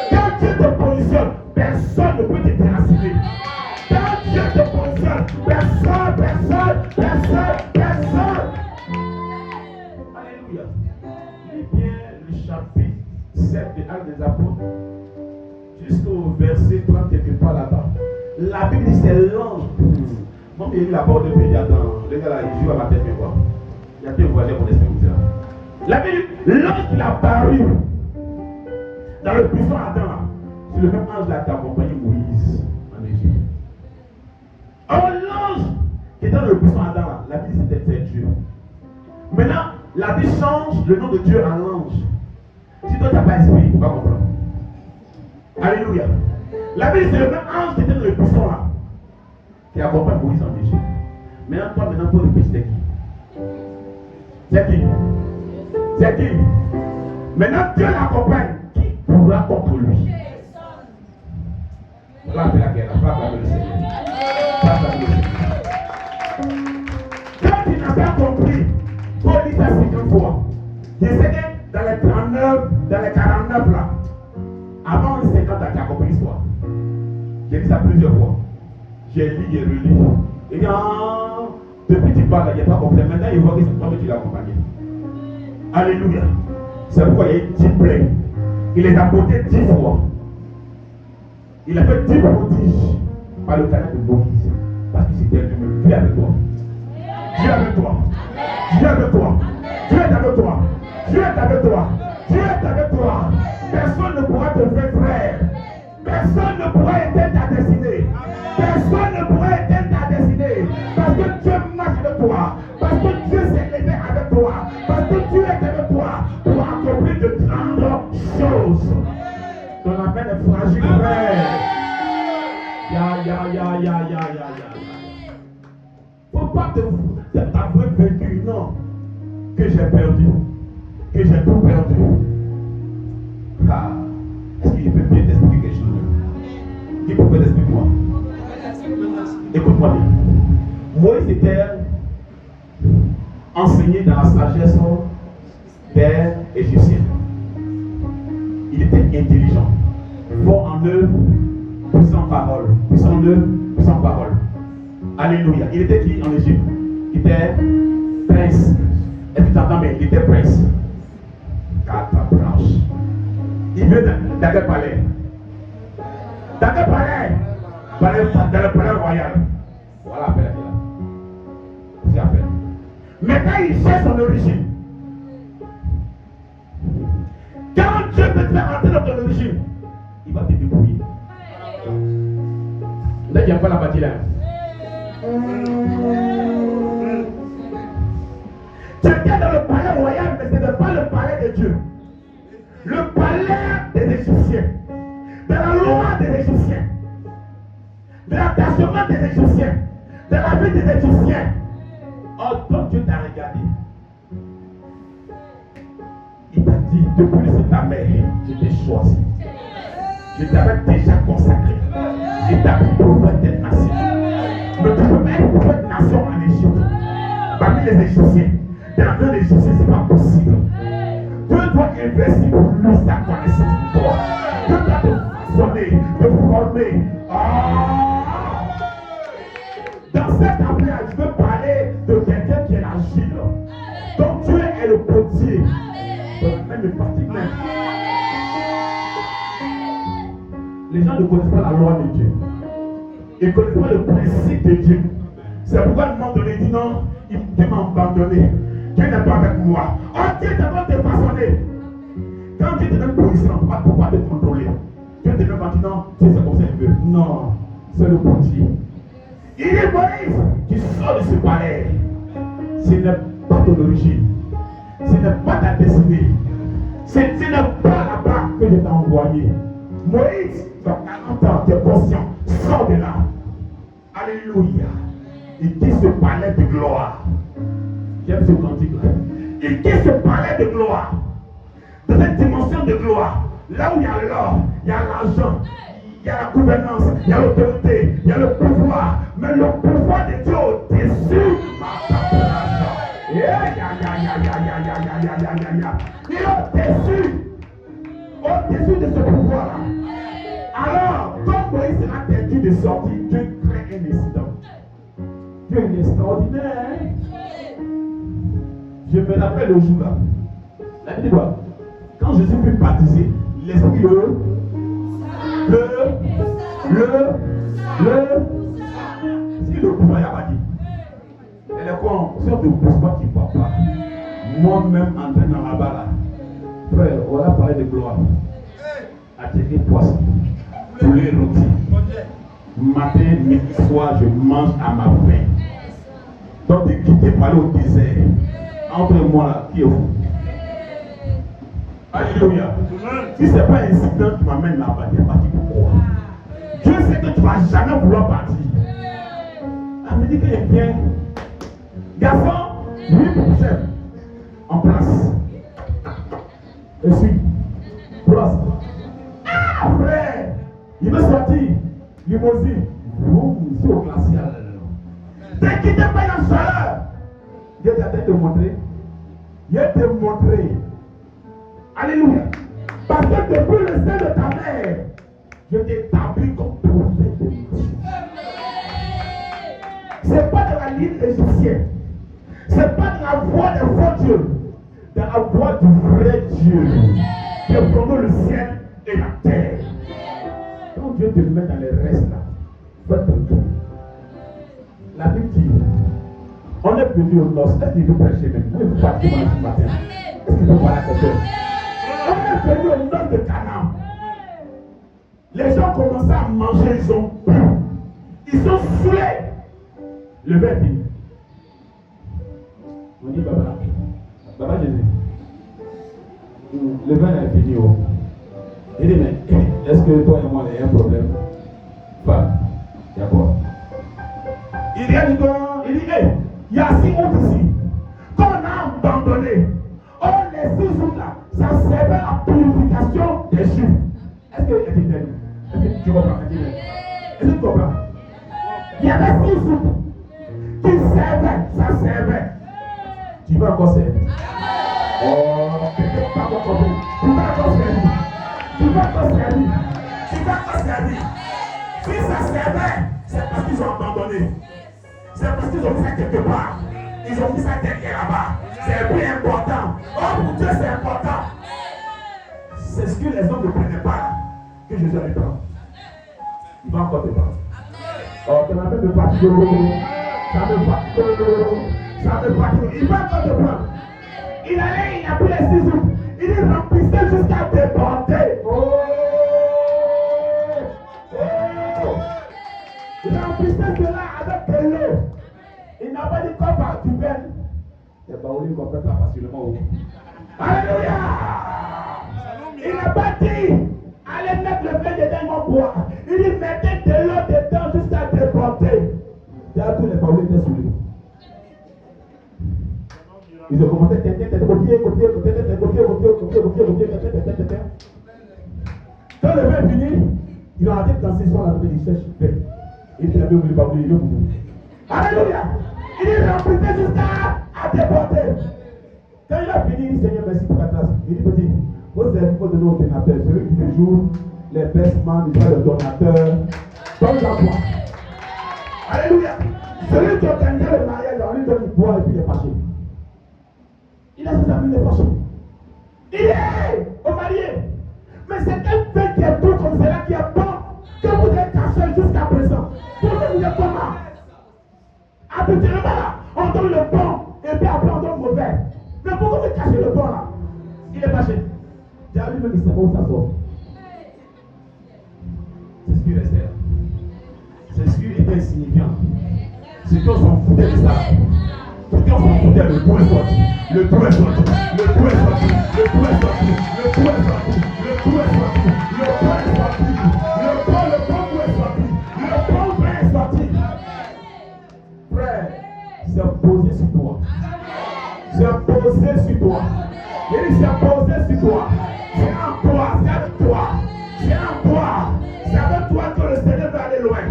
Quand Dieu te positionne, personne ne peut te déraciner. Quand Dieu te positionne, personne. Alléluia. Lis bien le chapitre 7 de Actes des Apôtres jusqu'au verset 30 quelque part là-bas. La Bible dit c'est l'ange. Moi, j'ai lu la porte de pays dans le gars là, il joue à ma tête, mais quoi. Il y a deux voisins mon esprit comme ça. La Bible, l'ange qui l'a paru dans le buisson Adam, c'est le même ange qui a accompagné Moïse en Égypte. Alors l'ange qui était dans le buisson Adam, la Bible c'était Dieu. Maintenant, la Bible change le nom de Dieu en ange. Si toi tu n'as pas esprit, il ne faut pas comprendre. Alléluia. La Bible c'est le même ange qui était dans le buisson là, qui accompagne Moïse en Égypte. Maintenant, toi maintenant, pour réfléchir, c'est qui? C'est qui? C'est qui? Maintenant, Dieu l'accompagne. Qui pourra contre lui? Frappe la guerre, frappe avec le Seigneur. Frappe avec le Seigneur. Quand tu n'as pas compris, faut lire ça 50 fois. Je sais que dans les 39, dans les 49 là, avant les 50 tu as compris l'histoire. J'ai lu ça plusieurs fois. J'ai lu et relu. Et bien, depuis que tu parles, il n'y a pas compris. Maintenant, il voit que c'est toi qui l'as accompagné. Alléluia. C'est pourquoi il y a eu 10 plaies. Il les a portés 10 fois. Il a fait 10 prodiges par le canal de Moïse. Parce que c'était lui-même. Dieu est avec toi. Dieu est avec toi. Dieu est avec toi. Dieu est avec toi. Dieu est avec toi. Dieu est avec toi. Personne ne pourra te faire frère. Personne ne pourra éteindre ta destinée. Personne ne pourra éteindre ta destinée. Parce que Dieu marche avec toi. Parce que Dieu s'est levé avec toi. Parce que Dieu est avec toi pour accomplir de grandes choses. Ton appel est fragile, frère. Ya. Faut pas t'avouer vaincu, non. Que j'ai perdu. Que j'ai tout perdu. Ah. Est-ce qu'il peut bien t'expliquer quelque chose? Qui peut t'expliquer moi? Écoute-moi bien. Moïse était enseigné dans la sagesse des Égyptiens. Il était intelligent, fort en œuvre, puissant en parole. Puissant en œuvre, puissant en parole. Alléluia. Il était qui en Égypte? Il était prince. Est-ce que tu entends bien? Il était prince. Quatre branches. Il vient dans quel palais? Dans quel palais? Dans le palais royal. Voilà l'appel là. C'est l'appel. Maintenant, il cherche son origine. Quand Dieu peut te faire entrer dans ton origine, il va te débrouiller. Là, il n'y a pas la bâtie là. Tu étais dans le palais royal, mais ce n'est pas le palais de Dieu. Le palais des Égyptiens. De la loi des Égyptiens. De l'attachement des Égyptiens. De la vie des Égyptiens. Oh, donc Dieu t'a regardé. Il t'a dit, depuis c'est ta mère, je t'ai choisi. Je t'avais déjà consacré. Je t'avais prophète des nations. Mais tu peux être prophète nation en Égypte. Parmi les Égyptiens. Dans les Égyptiens, ce n'est pas possible. Dieu doit investir pour lui sa connaissance de toi. Dieu doit te façonner, te former. Dans cette affaire, je veux parler de quelqu'un qui est agile. Donc Dieu est le potier. Même le fatigue même. Les gens ne connaissent pas la loi de Dieu. Ils ne connaissent pas le principe de Dieu. C'est pourquoi à un moment donné, il dit non, Dieu m'a abandonné. Dieu n'est pas avec moi. Oh, Dieu est en train de te façonner. Quand Dieu te donne position, il ne faut pas te contrôler. Dieu te donne maintenant, Dieu c'est comme ça qu'il veut. Non, c'est le potier. Il dit Moïse, tu sors de ce palais. Ce n'est pas ton origine. Ce n'est pas ta destinée. Ce n'est pas là-bas que je t'ai envoyé. Moïse, tu as 40 ans, tu es conscient. Sors de là. Alléluia. Il quitte ce palais de gloire. J'aime ce cantique-là. Il quitte ce palais de gloire. Dans cette dimension de gloire. Là où il y a l'or, il y a l'argent, il y a la gouvernance, il y a l'autorité, il y a le pouvoir. Mais le pouvoir de Dieu au-dessus. Il est au-dessus de ce pouvoir-là. Alors, quand Moïse sera interdit de sortir, Dieu crée un incident. Dieu est extraordinaire. Je me rappelle le jour là. La Bible dit quoi? Quand Jésus fut baptisé, l'esprit si le pouvoir n'a pas dit. Elle est quoi en sorte de pouvoir qui ne voit pas. Moi-même entré dans la bas là. Frère, on a parlé de gloire. Atterrir poisson. Poulet rôti. Matin, midi, soir, je mange à ma faim. Donc de quitter pour aller au désert. Entre moi là, qui est vous? Alléluia. Si ce n'est pas un incident qui m'amène là-bas, tu es parti pourquoi? Dieu sait que tu ne vas jamais vouloir partir. Elle me dit qu'elle est bien. Garçon, lui pour chef. En place. Je suis. Place. Ah frère, il veut sortir. Limousine. Vous, ici au glacial. Ne quittez pas la chaleur. Dieu t'a te montrer. Dieu t'a montré. Alléluia. Parce que depuis le sein de ta mère, je t'établis comme prophète de Dieu. Ce n'est pas de la ligne égyptienne. Ce n'est pas de la voix des faux dieux. De la voix du vrai Dieu. Qui a fondé le ciel et la terre. Quand Dieu te met dans les restes là, fais ton tour. La Bible dit, on est venu au nord. Est-ce qu'il veut prêcher même? Vous êtes parti ce matin. Est-ce qu'il veut parler à quelqu'un? On est venu au nord de Canaan. Les gens commençaient à manger, ils ont bu. Ils sont saoulés. Le vin est fini. On dit Baba Jésus. Le vin est fini. Oh. Il dit, mais est-ce que toi et moi, il y a un problème? Pas. D'accord. Il dit, hey, il y a 6 autres ici. Qu'on a abandonné. Oh, les 6 autres là, ça servait à la purification des Juifs. Est-ce que tu comprends? Est-ce que tu comprends? Il y avait 6 autres qui servaient, ça servait. Tu vas encore servir. Oh, tu vas encore servir. Tu vas encore servir. Tu vas encore servir. Tu vas encore servir. Si ça servait, c'est parce qu'ils ont abandonné. C'est parce qu'ils ont fait quelque part. Ils ont mis ça derrière là-bas. C'est plus important. Oh, pour Dieu, c'est important. C'est ce que les hommes ne prenaient pas. Que Jésus allait prendre. Il va encore te prendre. Oh, tu m'as fait de fatigue. Ça me fatigue. Ça me fatigue. Il va encore te prendre. Il allait, il a pris les 6 autres. Il est remplissé jusqu'à déborder. Oh! Il remplissait cela avec de l'eau. Il n'a pas dit quoi faire du vin. Et bah, on lui comprend ça facilement. Alléluia! Il n'a pas dit allez mettre le vin dedans et boire. Il dit mettez de l'eau dedans jusqu'à déborder. D'ailleurs, tous les paroles étaient sous lui. Ils ont commencé à copier. Quand le vin est fini, ils ont arrêté de danser sur la tête du sèche. Il était bien voulu pas oublier. Alléluia! Il est remplissé jusqu'à déporter. Quand il a fini, il dit Seigneur, merci pour ta grâce. Il dit petit, vos services vont donner au donateur. Celui qui fait jour, les baissements, il fait le donateur. Donne la foi. Alléluia! Celui qui organise le mariage, on lui donne du bois et puis il est fâché. Il a ses amis, il est fâché. Il est au marié. Mais c'est un fait qui est bon comme cela qui est bon que vous êtes caché jusqu'à présent. Vous êtes comment? Habituellement là, on donne le bon et puis après on donne le mauvais. Mais pourquoi vous cachez le bon là? Il est fâché. J'ai envie de me dire c'est bon, ça sort. C'est ce qui restait. C'est ce qui était insignifiant. C'est qu'on s'en foutait de ça. C'est qu'on s'en foutait, le tout est sorti. Le tout est sorti. Le tout est sorti. Le tout est sorti. Le tout est sorti. Le tout est sorti. Le tout est sorti. Le tout est sorti. Le tout est sorti. Frère, c'est posé sur toi. C'est posé sur toi. Il dit c'est posé sur toi. C'est en toi. C'est avec toi. C'est en toi. C'est avec toi que le Seigneur va aller loin.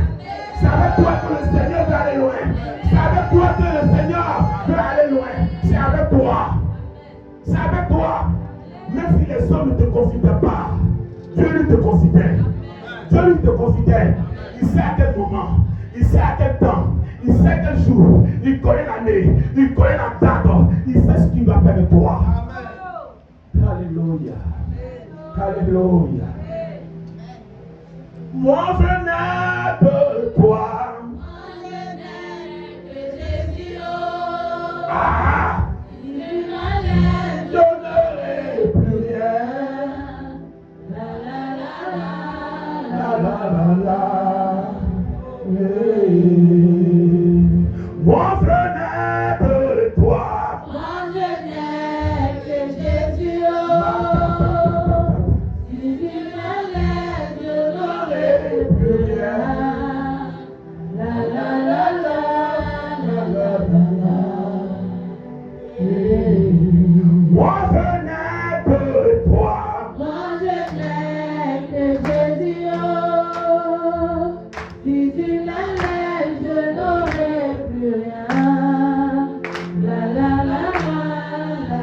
C'est avec toi que le Seigneur va aller loin. C'est avec toi que le Seigneur va aller loin. C'est avec toi. C'est avec toi. Même si les hommes ne te considèrent pas, Dieu lui te considère. Dieu lui te considère. Il sait à quel moment. Il sait à quel temps. Il sait quel jour. Il connaît l'année. Il connaît la date. Il sait ce qu'il va faire de toi. Alléluia. Alléluia. Moi je n'ai que toi. Ah, je n'aurai plus rien. La la la la la la la. Moi je n'ai que toi. Moi je n'ai que Jésus. Si tu m'enlèves, je n'aurai plus rien. La la la la la la la la. Moi je n'ai que toi. Moi je n'ai que Jésus. Si tu m'enlèves, je n'aurai plus rien. La la la la la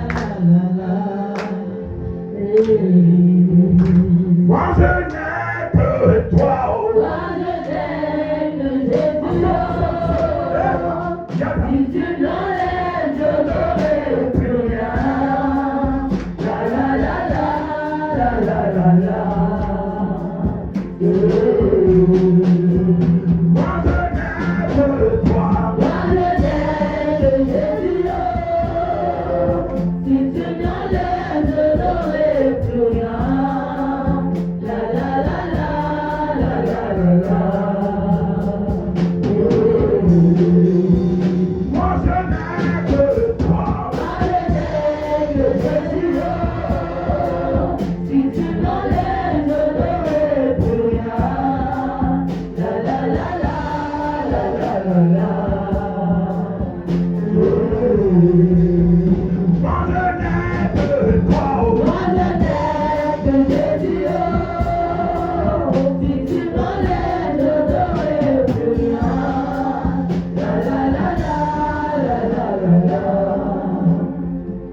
la la. Moi je n'ai que toi. Moi je n'ai que Jésus. Si tu m'enlèves, je n'aurai plus rien. La la la la la la la la. Moi je n'ai que toi. Moi je n'ai que Jésus. Si tu m'enlèves, je n'aurai plus rien. La la la la la la la la. Moi je n'ai que toi. Moi je n'ai que Jésus. Si tu m'enlèves, je n'aurai plus rien. La la la la la la la la. Moi je n'ai que toi. Moi je n'ai que Jésus. Si tu m'enlèves, je n'aurai plus rien. La la la la la la la la.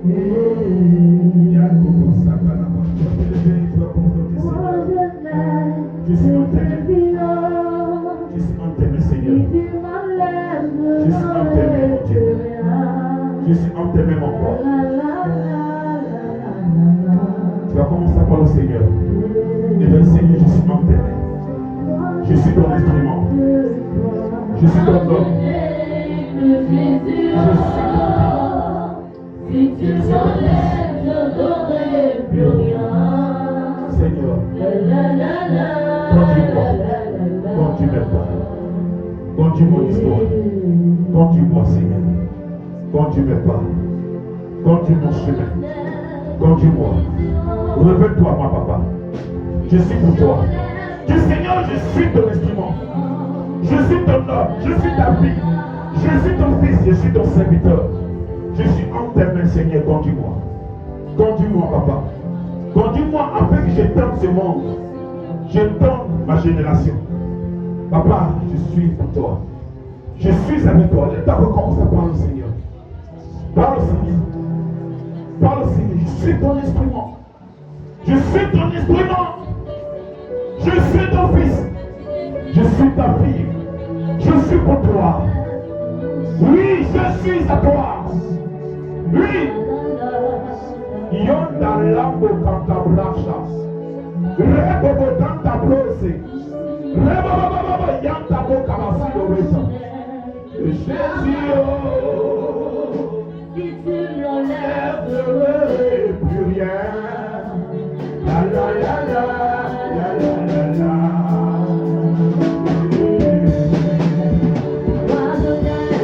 Il y a beaucoup de Satan. Tu vas te lever, tu vas confronter Moi Seigneur. je n'ai que Jésus. Je suis enterré, Si Seigneur. tu m'enlèves, je Je suis enterré, n'aurai mon Dieu. plus rien. Je suis enterré, mon roi. La la la la la la. Tu vas commencer à parler au Seigneur. Et bien, Seigneur, je suis enterré. Je suis ton instrument. Je suis ton homme. Si tu m'enlèves, je n'aurai plus rien. Seigneur, La la la conduis-moi. Conduis-moi pas. Conduis mon histoire. Conduis-moi, Seigneur. Conduis-moi pas. Conduis mon chemin. Conduis-moi. Révèle-toi, moi, papa. Je suis pour toi. Dis, Seigneur, je suis ton instrument. Je suis ton homme. Je suis ta fille. Je suis ton fils. Je suis ton serviteur. Je suis en tes mains, Seigneur. Conduis-moi. Conduis-moi, papa. Conduis-moi afin que j'étende ce monde. J'étende ma génération. Papa, je suis pour toi. Je suis avec toi. L'État recommence à parler au Seigneur. Parle au Seigneur. Parle au Seigneur. Je suis ton instrument. Je suis ton instrument. Je suis ton fils. Je suis ta fille. Je suis pour toi. Oui, je suis à toi. Oui. Yonda lambo kanta bracha. Rebobo kanta brose. Rebobo yanta bo kabasi do wesa. Jésus, Si tu m'enlèves, je ne veux plus rien. La la la la la la la la. moi je n'ai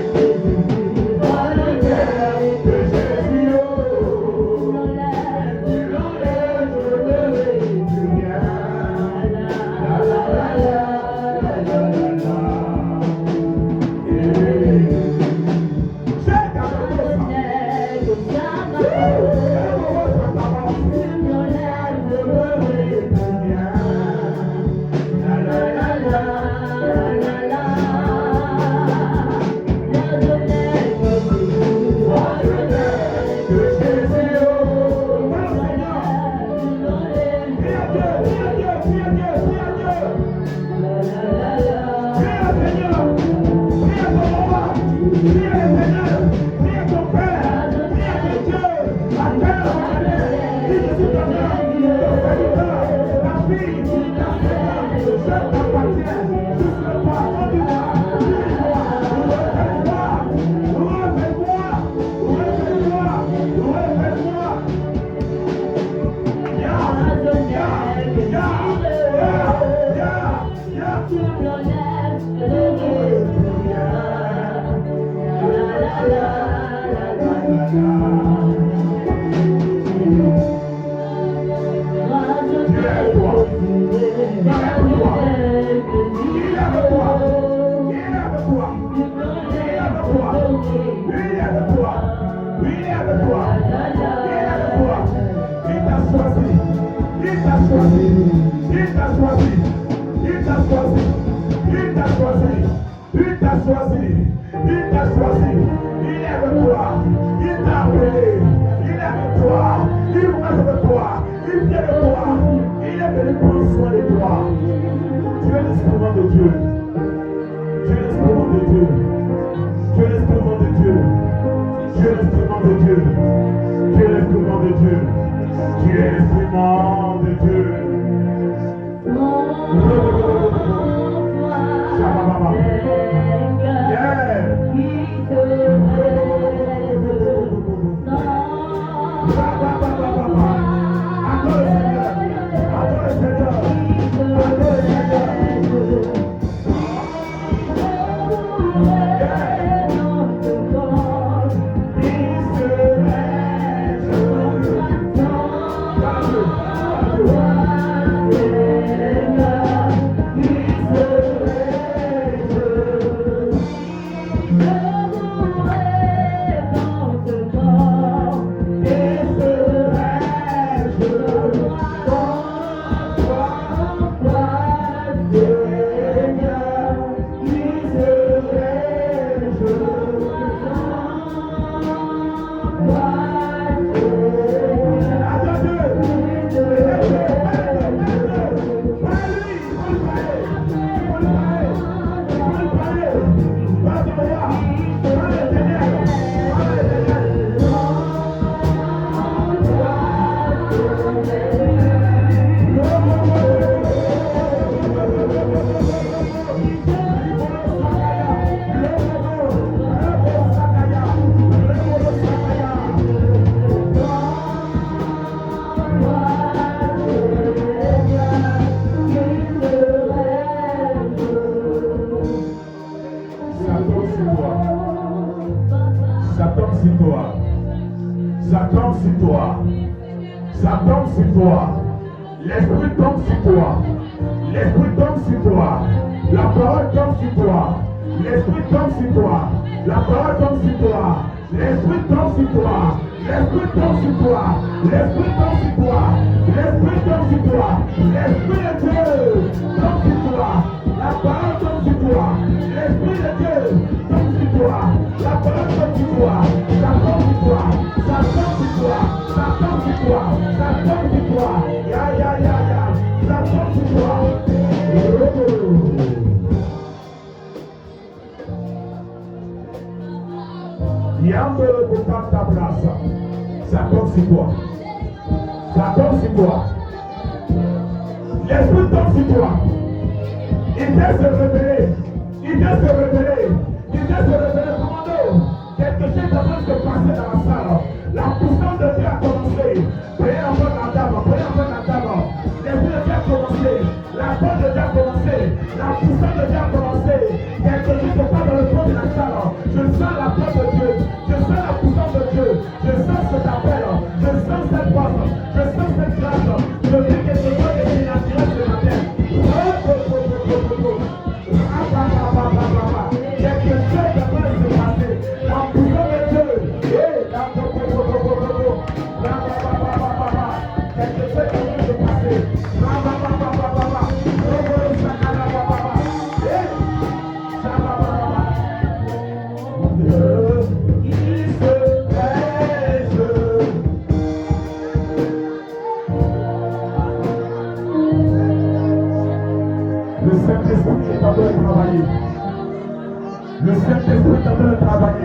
Quelque chose de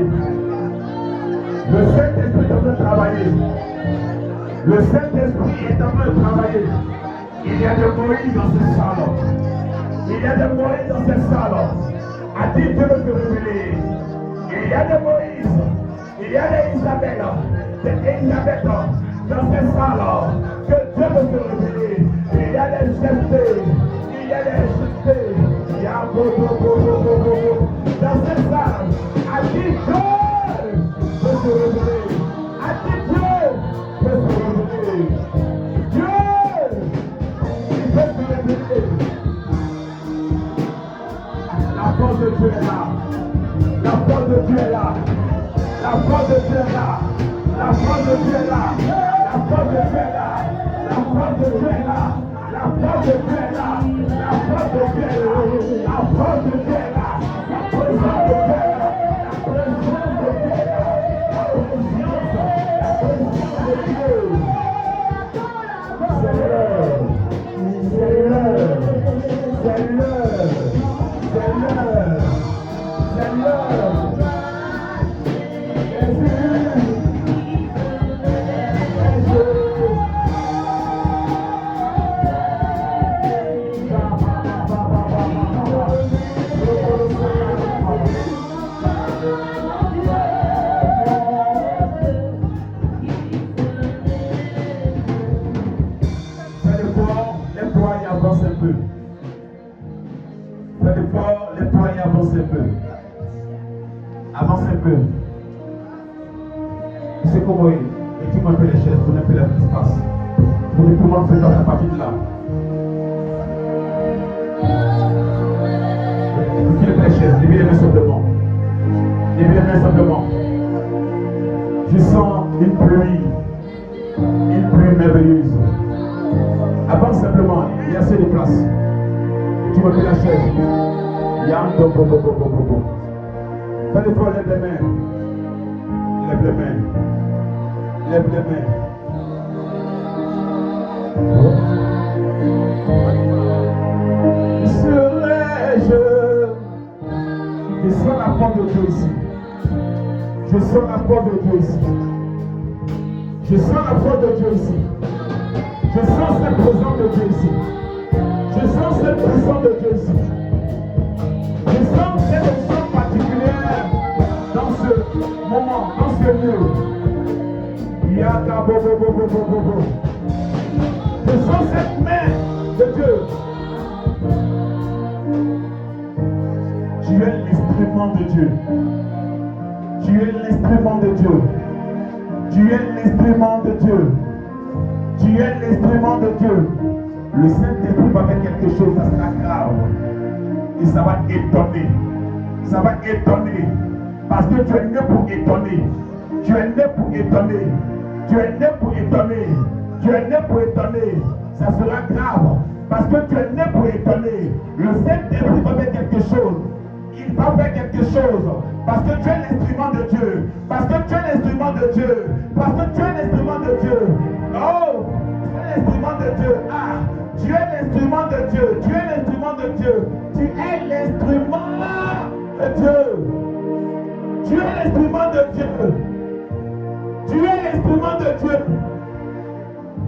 travailler. Le Saint-Esprit est en train de travailler. Le Saint-Esprit est en train de travailler. Il y a de Moïse dans cette salle. Il y a de Moïse dans cette salle. A dit Dieu veut te révéler. Il y a de Moïse. Il y a d'Isabelle. D'Elisabeth dans cette salle. Que Dieu veut te révéler. Il y a des jetés. Il y a des jetés. Il y a dans cette salle. A dit Dieu veut te révéler. A dit Dieu veut te révéler. Dieu il veut te révéler. La force de Dieu est là. La force de Dieu est là. La force de Dieu est là. La force de Dieu est là. La force de Dieu est là. La force de Dieu est là. La force de Dieu est là. La force de Dieu est là. La force de Dieu est là. La présence de Dieu est là. La présence de Dieu est là. La présence de Dieu. C'est l'heure. C'est l'heure. C'est l'heure. C'est l'heure. C'est l'heure. Avance un peu. C'est comment il est. Et tu m'appelles les chaises, vous n'appelez pas l'espace. Vous ne pouvez pas faire dans la partie de là. Écoutez les chaises, levez les mains simplement. Levez les mains simplement. Je sens une pluie merveilleuse. Avance simplement, il y a assez de place. Tu m'appelles la chaise. Yam bo. Fais l'effort, lève les mains. Lève les mains. Lève les mains. Je sens la force de Dieu ici. Je sens la force de Dieu ici. Je sens la force de Dieu ici. Je sens cette présence de Dieu ici. Je sens cette présence de Dieu ici. Je sens cette onction particulière dans ce moment, dans ce lieu. Yaka bo. Je sens cette main de Dieu. Tu es l'instrument de Dieu. Tu es l'instrument de Dieu. Tu es l'instrument de Dieu. Tu es l'instrument de Dieu. Le Saint-Esprit va faire quelque chose, ça sera grave. Et ça va étonner. Ça va étonner. Parce que tu es né pour étonner. Tu es né pour étonner. Tu es né pour étonner. Tu es né pour étonner. Ça sera grave. Parce que tu es né pour étonner. Le Saint-Esprit va faire quelque chose. Il va faire quelque chose. Parce que tu es l'instrument de Dieu. Parce que tu es l'instrument de Dieu. Parce que tu es l'instrument de Dieu. Oh, tu es l'instrument de Dieu. Ah, tu es l'instrument de Dieu. Tu es l'instrument de Dieu. Tu es l'instrument de Dieu. Tu es l'instrument de Dieu. Tu es l'instrument de Dieu.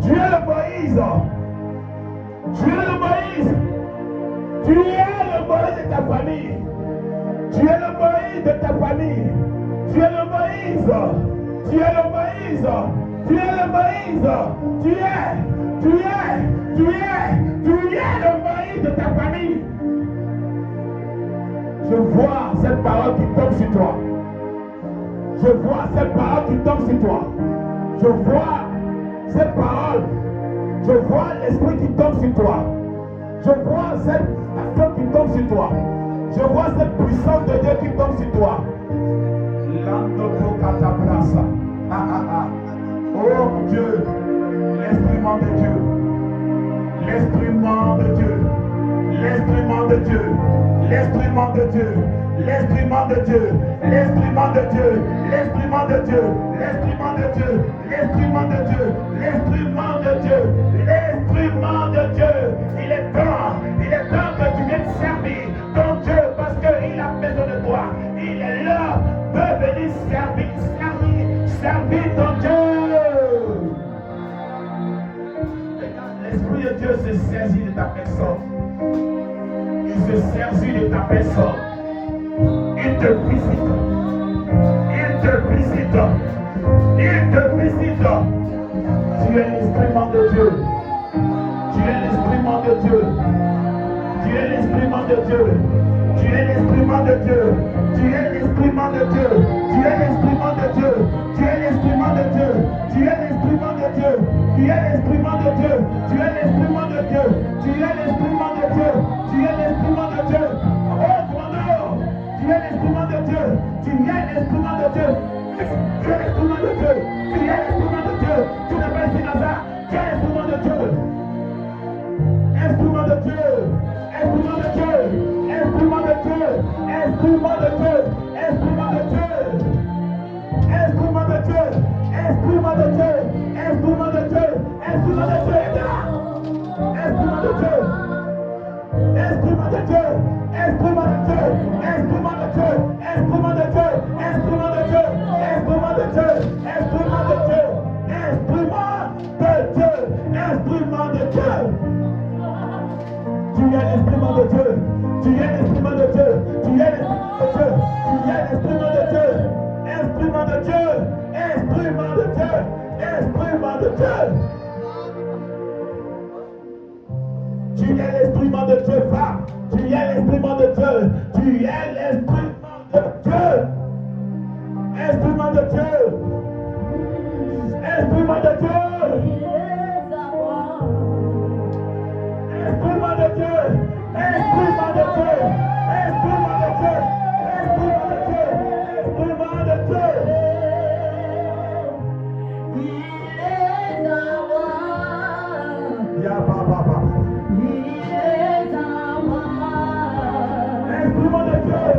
Tu es le Moïse. Tu es le Moïse. Tu es le Moïse de ta famille. Tu es le Moïse de ta famille. Tu es le Moïse. Tu es le Moïse. Tu es le Moïse. Tu es le Moïse de ta famille. Je vois cette parole qui tombe sur toi. Je vois cette parole qui tombe sur toi. Je vois cette parole. Je vois l'esprit qui tombe sur toi. Je vois cette action qui tombe sur toi. Je vois cette puissance de Dieu qui tombe sur toi. Oh Dieu, l'instrument de Dieu. L'instrument de Dieu. L'instrument de Dieu. L'instrument de Dieu. L'instrument de Dieu. L'instrument de Dieu. L'instrument de Dieu. L'instrument de Dieu. L'instrument de Dieu. L'instrument de Dieu. L'instrument de Dieu. Il est temps que tu viennes servir ton Dieu parce qu'il a besoin de toi. Il est là, peut venir Servis ton Dieu. L'Esprit de Dieu se saisit de ta personne. Il se saisit de ta personne. Il te visite. Il te visite. Il te visite. Tu es l'instrument de Dieu. Tu es l'instrument de Dieu. Tu es l'instrument de Dieu. Tu es l'instrument de Dieu. Tu es l'instrument de Dieu. Tu es l'instrument de Dieu. Tu es l'instrument de Dieu. Tu es l'instrument de Dieu. Tu es l'instrument de Dieu. Tu es l'instrument de Dieu. Tu es l'instrument de Dieu. Tu es l'instrument de Dieu. Oh, commandeur. Tu es l'instrument de Dieu. Tu es l'instrument de Dieu. Tu es l'instrument de Dieu. Tu es l'instrument de Dieu. Tu n'es pas ici Nazar. Tu es l'instrument de Dieu. Instrument de Dieu. Instrument de Dieu. Instrument de Dieu. Instrument de Dieu. Instrument de Dieu. Instrument de Dieu. Instrument de Dieu. Instrument de Dieu. Instrument de Dieu. Instrument de Dieu. Instrument de Dieu. Instrument de Dieu. Instrument de Dieu. Instrument de Dieu. Instrument de Dieu. Instrument de Dieu. Instrument de Dieu. Instrument de Dieu. Instrument de Dieu. Tu es l'instrument de Dieu. Tu es l'instrument de Dieu. Tu es l'instrument de Dieu. Tu es l'instrument de Dieu. Instrument de Dieu. Instrument de Dieu. Instrument de Dieu. Tu es l'instrument de Dieu, femme. Tu es l'instrument de Dieu. Tu es l'instrument de Dieu. Instrument de Dieu. Instrument de Dieu. Instrument de Dieu. Instrument de Dieu. Instrument de Dieu. Instrument de Dieu. Instrument de Dieu. Ya papa. Instrument de Dieu.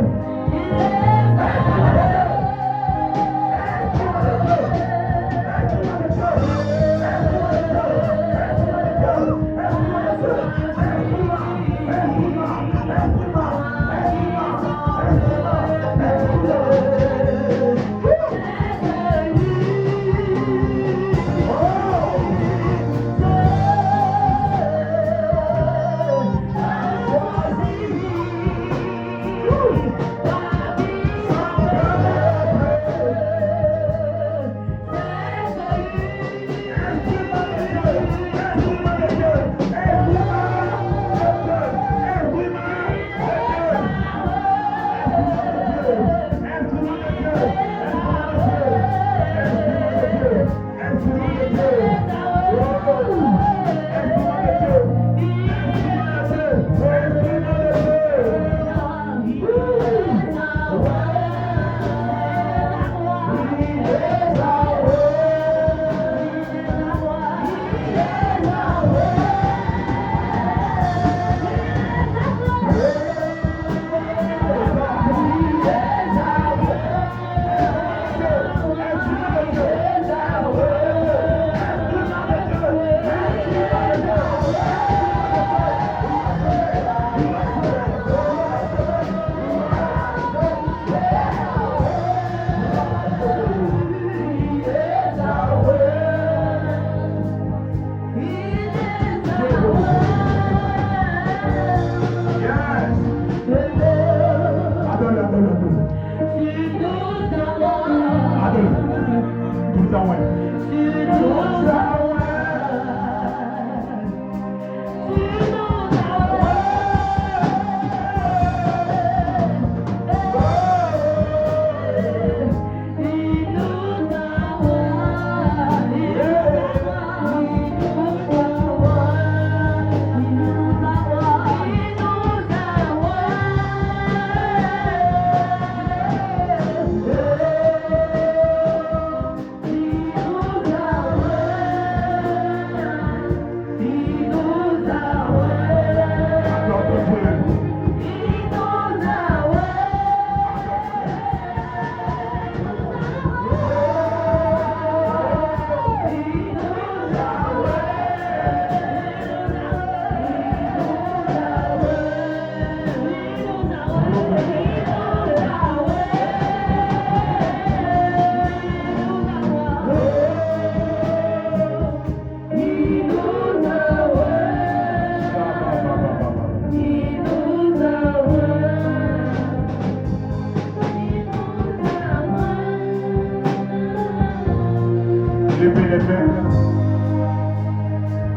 Levez les mains.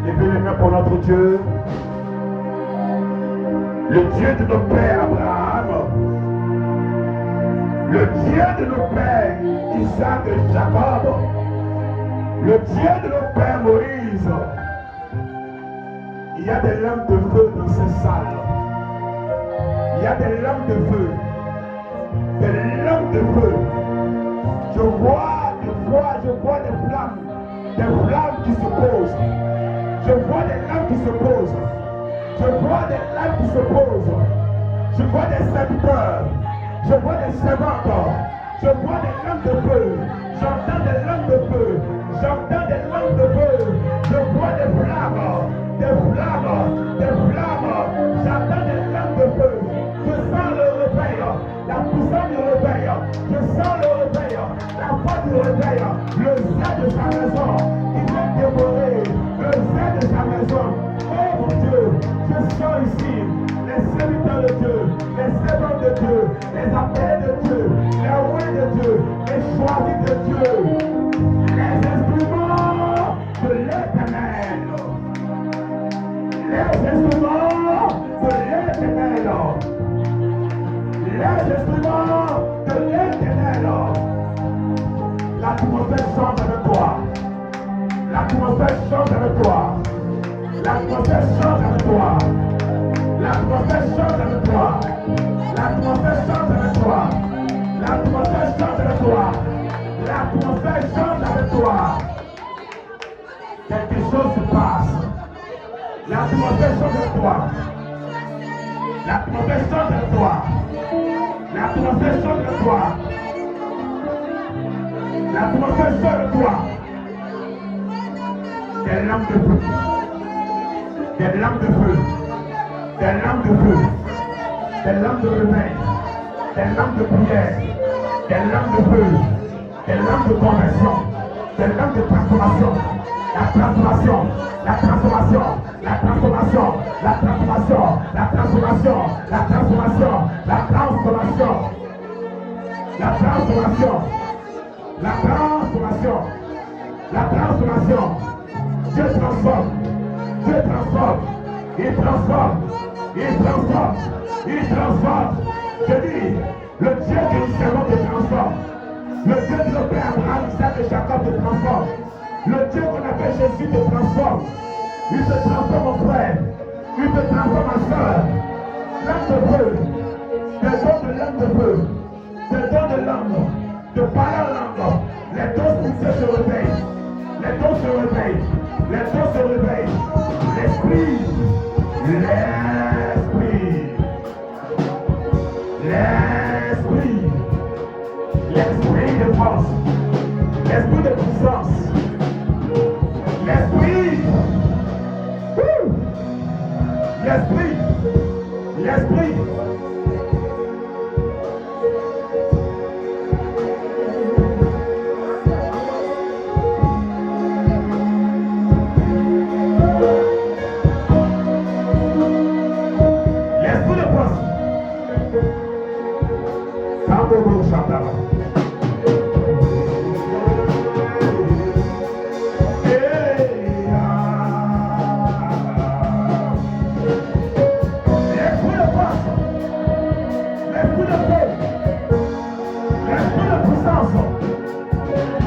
Levez les mains pour notre Dieu. Le Dieu de nos pères Abraham. Le Dieu de nos pères Isaac et Jacob. Le Dieu de nos pères Moïse. Il y a des lampes de feu dans ces salles. Il y a des lampes de feu. Des lampes de feu. Je vois des flammes qui se posent. Je vois des lampes qui se posent. Je vois des lampes qui se posent. Je vois des serviteurs. Je vois des servantes. Je vois des lampes de feu. J'entends des lampes de feu. J'entends des lampes de feu. Je vois des flammes. Des flammes. Des flammes. J'entends des lampes de feu. Je sens le réveil. La puissance du réveil. Je sens le réveil. La force du réveil. Le zèle de sa maison. Il vient dévorer. Le zèle de sa maison. Oh mon Dieu. Je sens ici les serviteurs de Dieu. Les servants de Dieu. Les appelés de Dieu. Les rois de Dieu. Les choisis de Dieu. Les instruments de l'Éternel. Les instruments de l'Éternel. Les instruments de l'Éternel. L'atmosphère change avec toi. L'atmosphère change avec toi. L'atmosphère change avec toi. L'atmosphère change avec toi. L'atmosphère change avec toi. L'atmosphère change avec toi. L'atmosphère change avec toi. Quelque chose se passe. L'atmosphère change avec toi. L'atmosphère change avec toi. L'atmosphère change avec toi. L'atmosphère change avec toi. Des lampes de feu. Des lampes de feu. Des lampes de feu. Des lampes de réveil. Des lampes de prière. Des lampes de feu. Des lampes de conversion. Des lampes de transformation. La transformation. La transformation. La transformation. La transformation. La transformation. La transformation. La transformation. La transformation. La transformation. La transformation. Dieu transforme. Dieu transforme. Il transforme. Il transforme. Il transforme. Je dis, le Dieu que nous servons te transforme. Le Dieu de nos pères Abraham, Isaac et Jacob te transforme. Le Dieu qu'on appelle Jésus te transforme. Il te transforme mon frère. Il te transforme ma soeur. L'âme de feu. Des dons de l'âme de feu. Des dons de langue. De parler en langue. Les dons poussés se réveillent. Les dons se réveillent. Les dons se réveillent. L'esprit. L'esprit. L'esprit. L'esprit de force. L'esprit de puissance. L'esprit. L'esprit. L'esprit.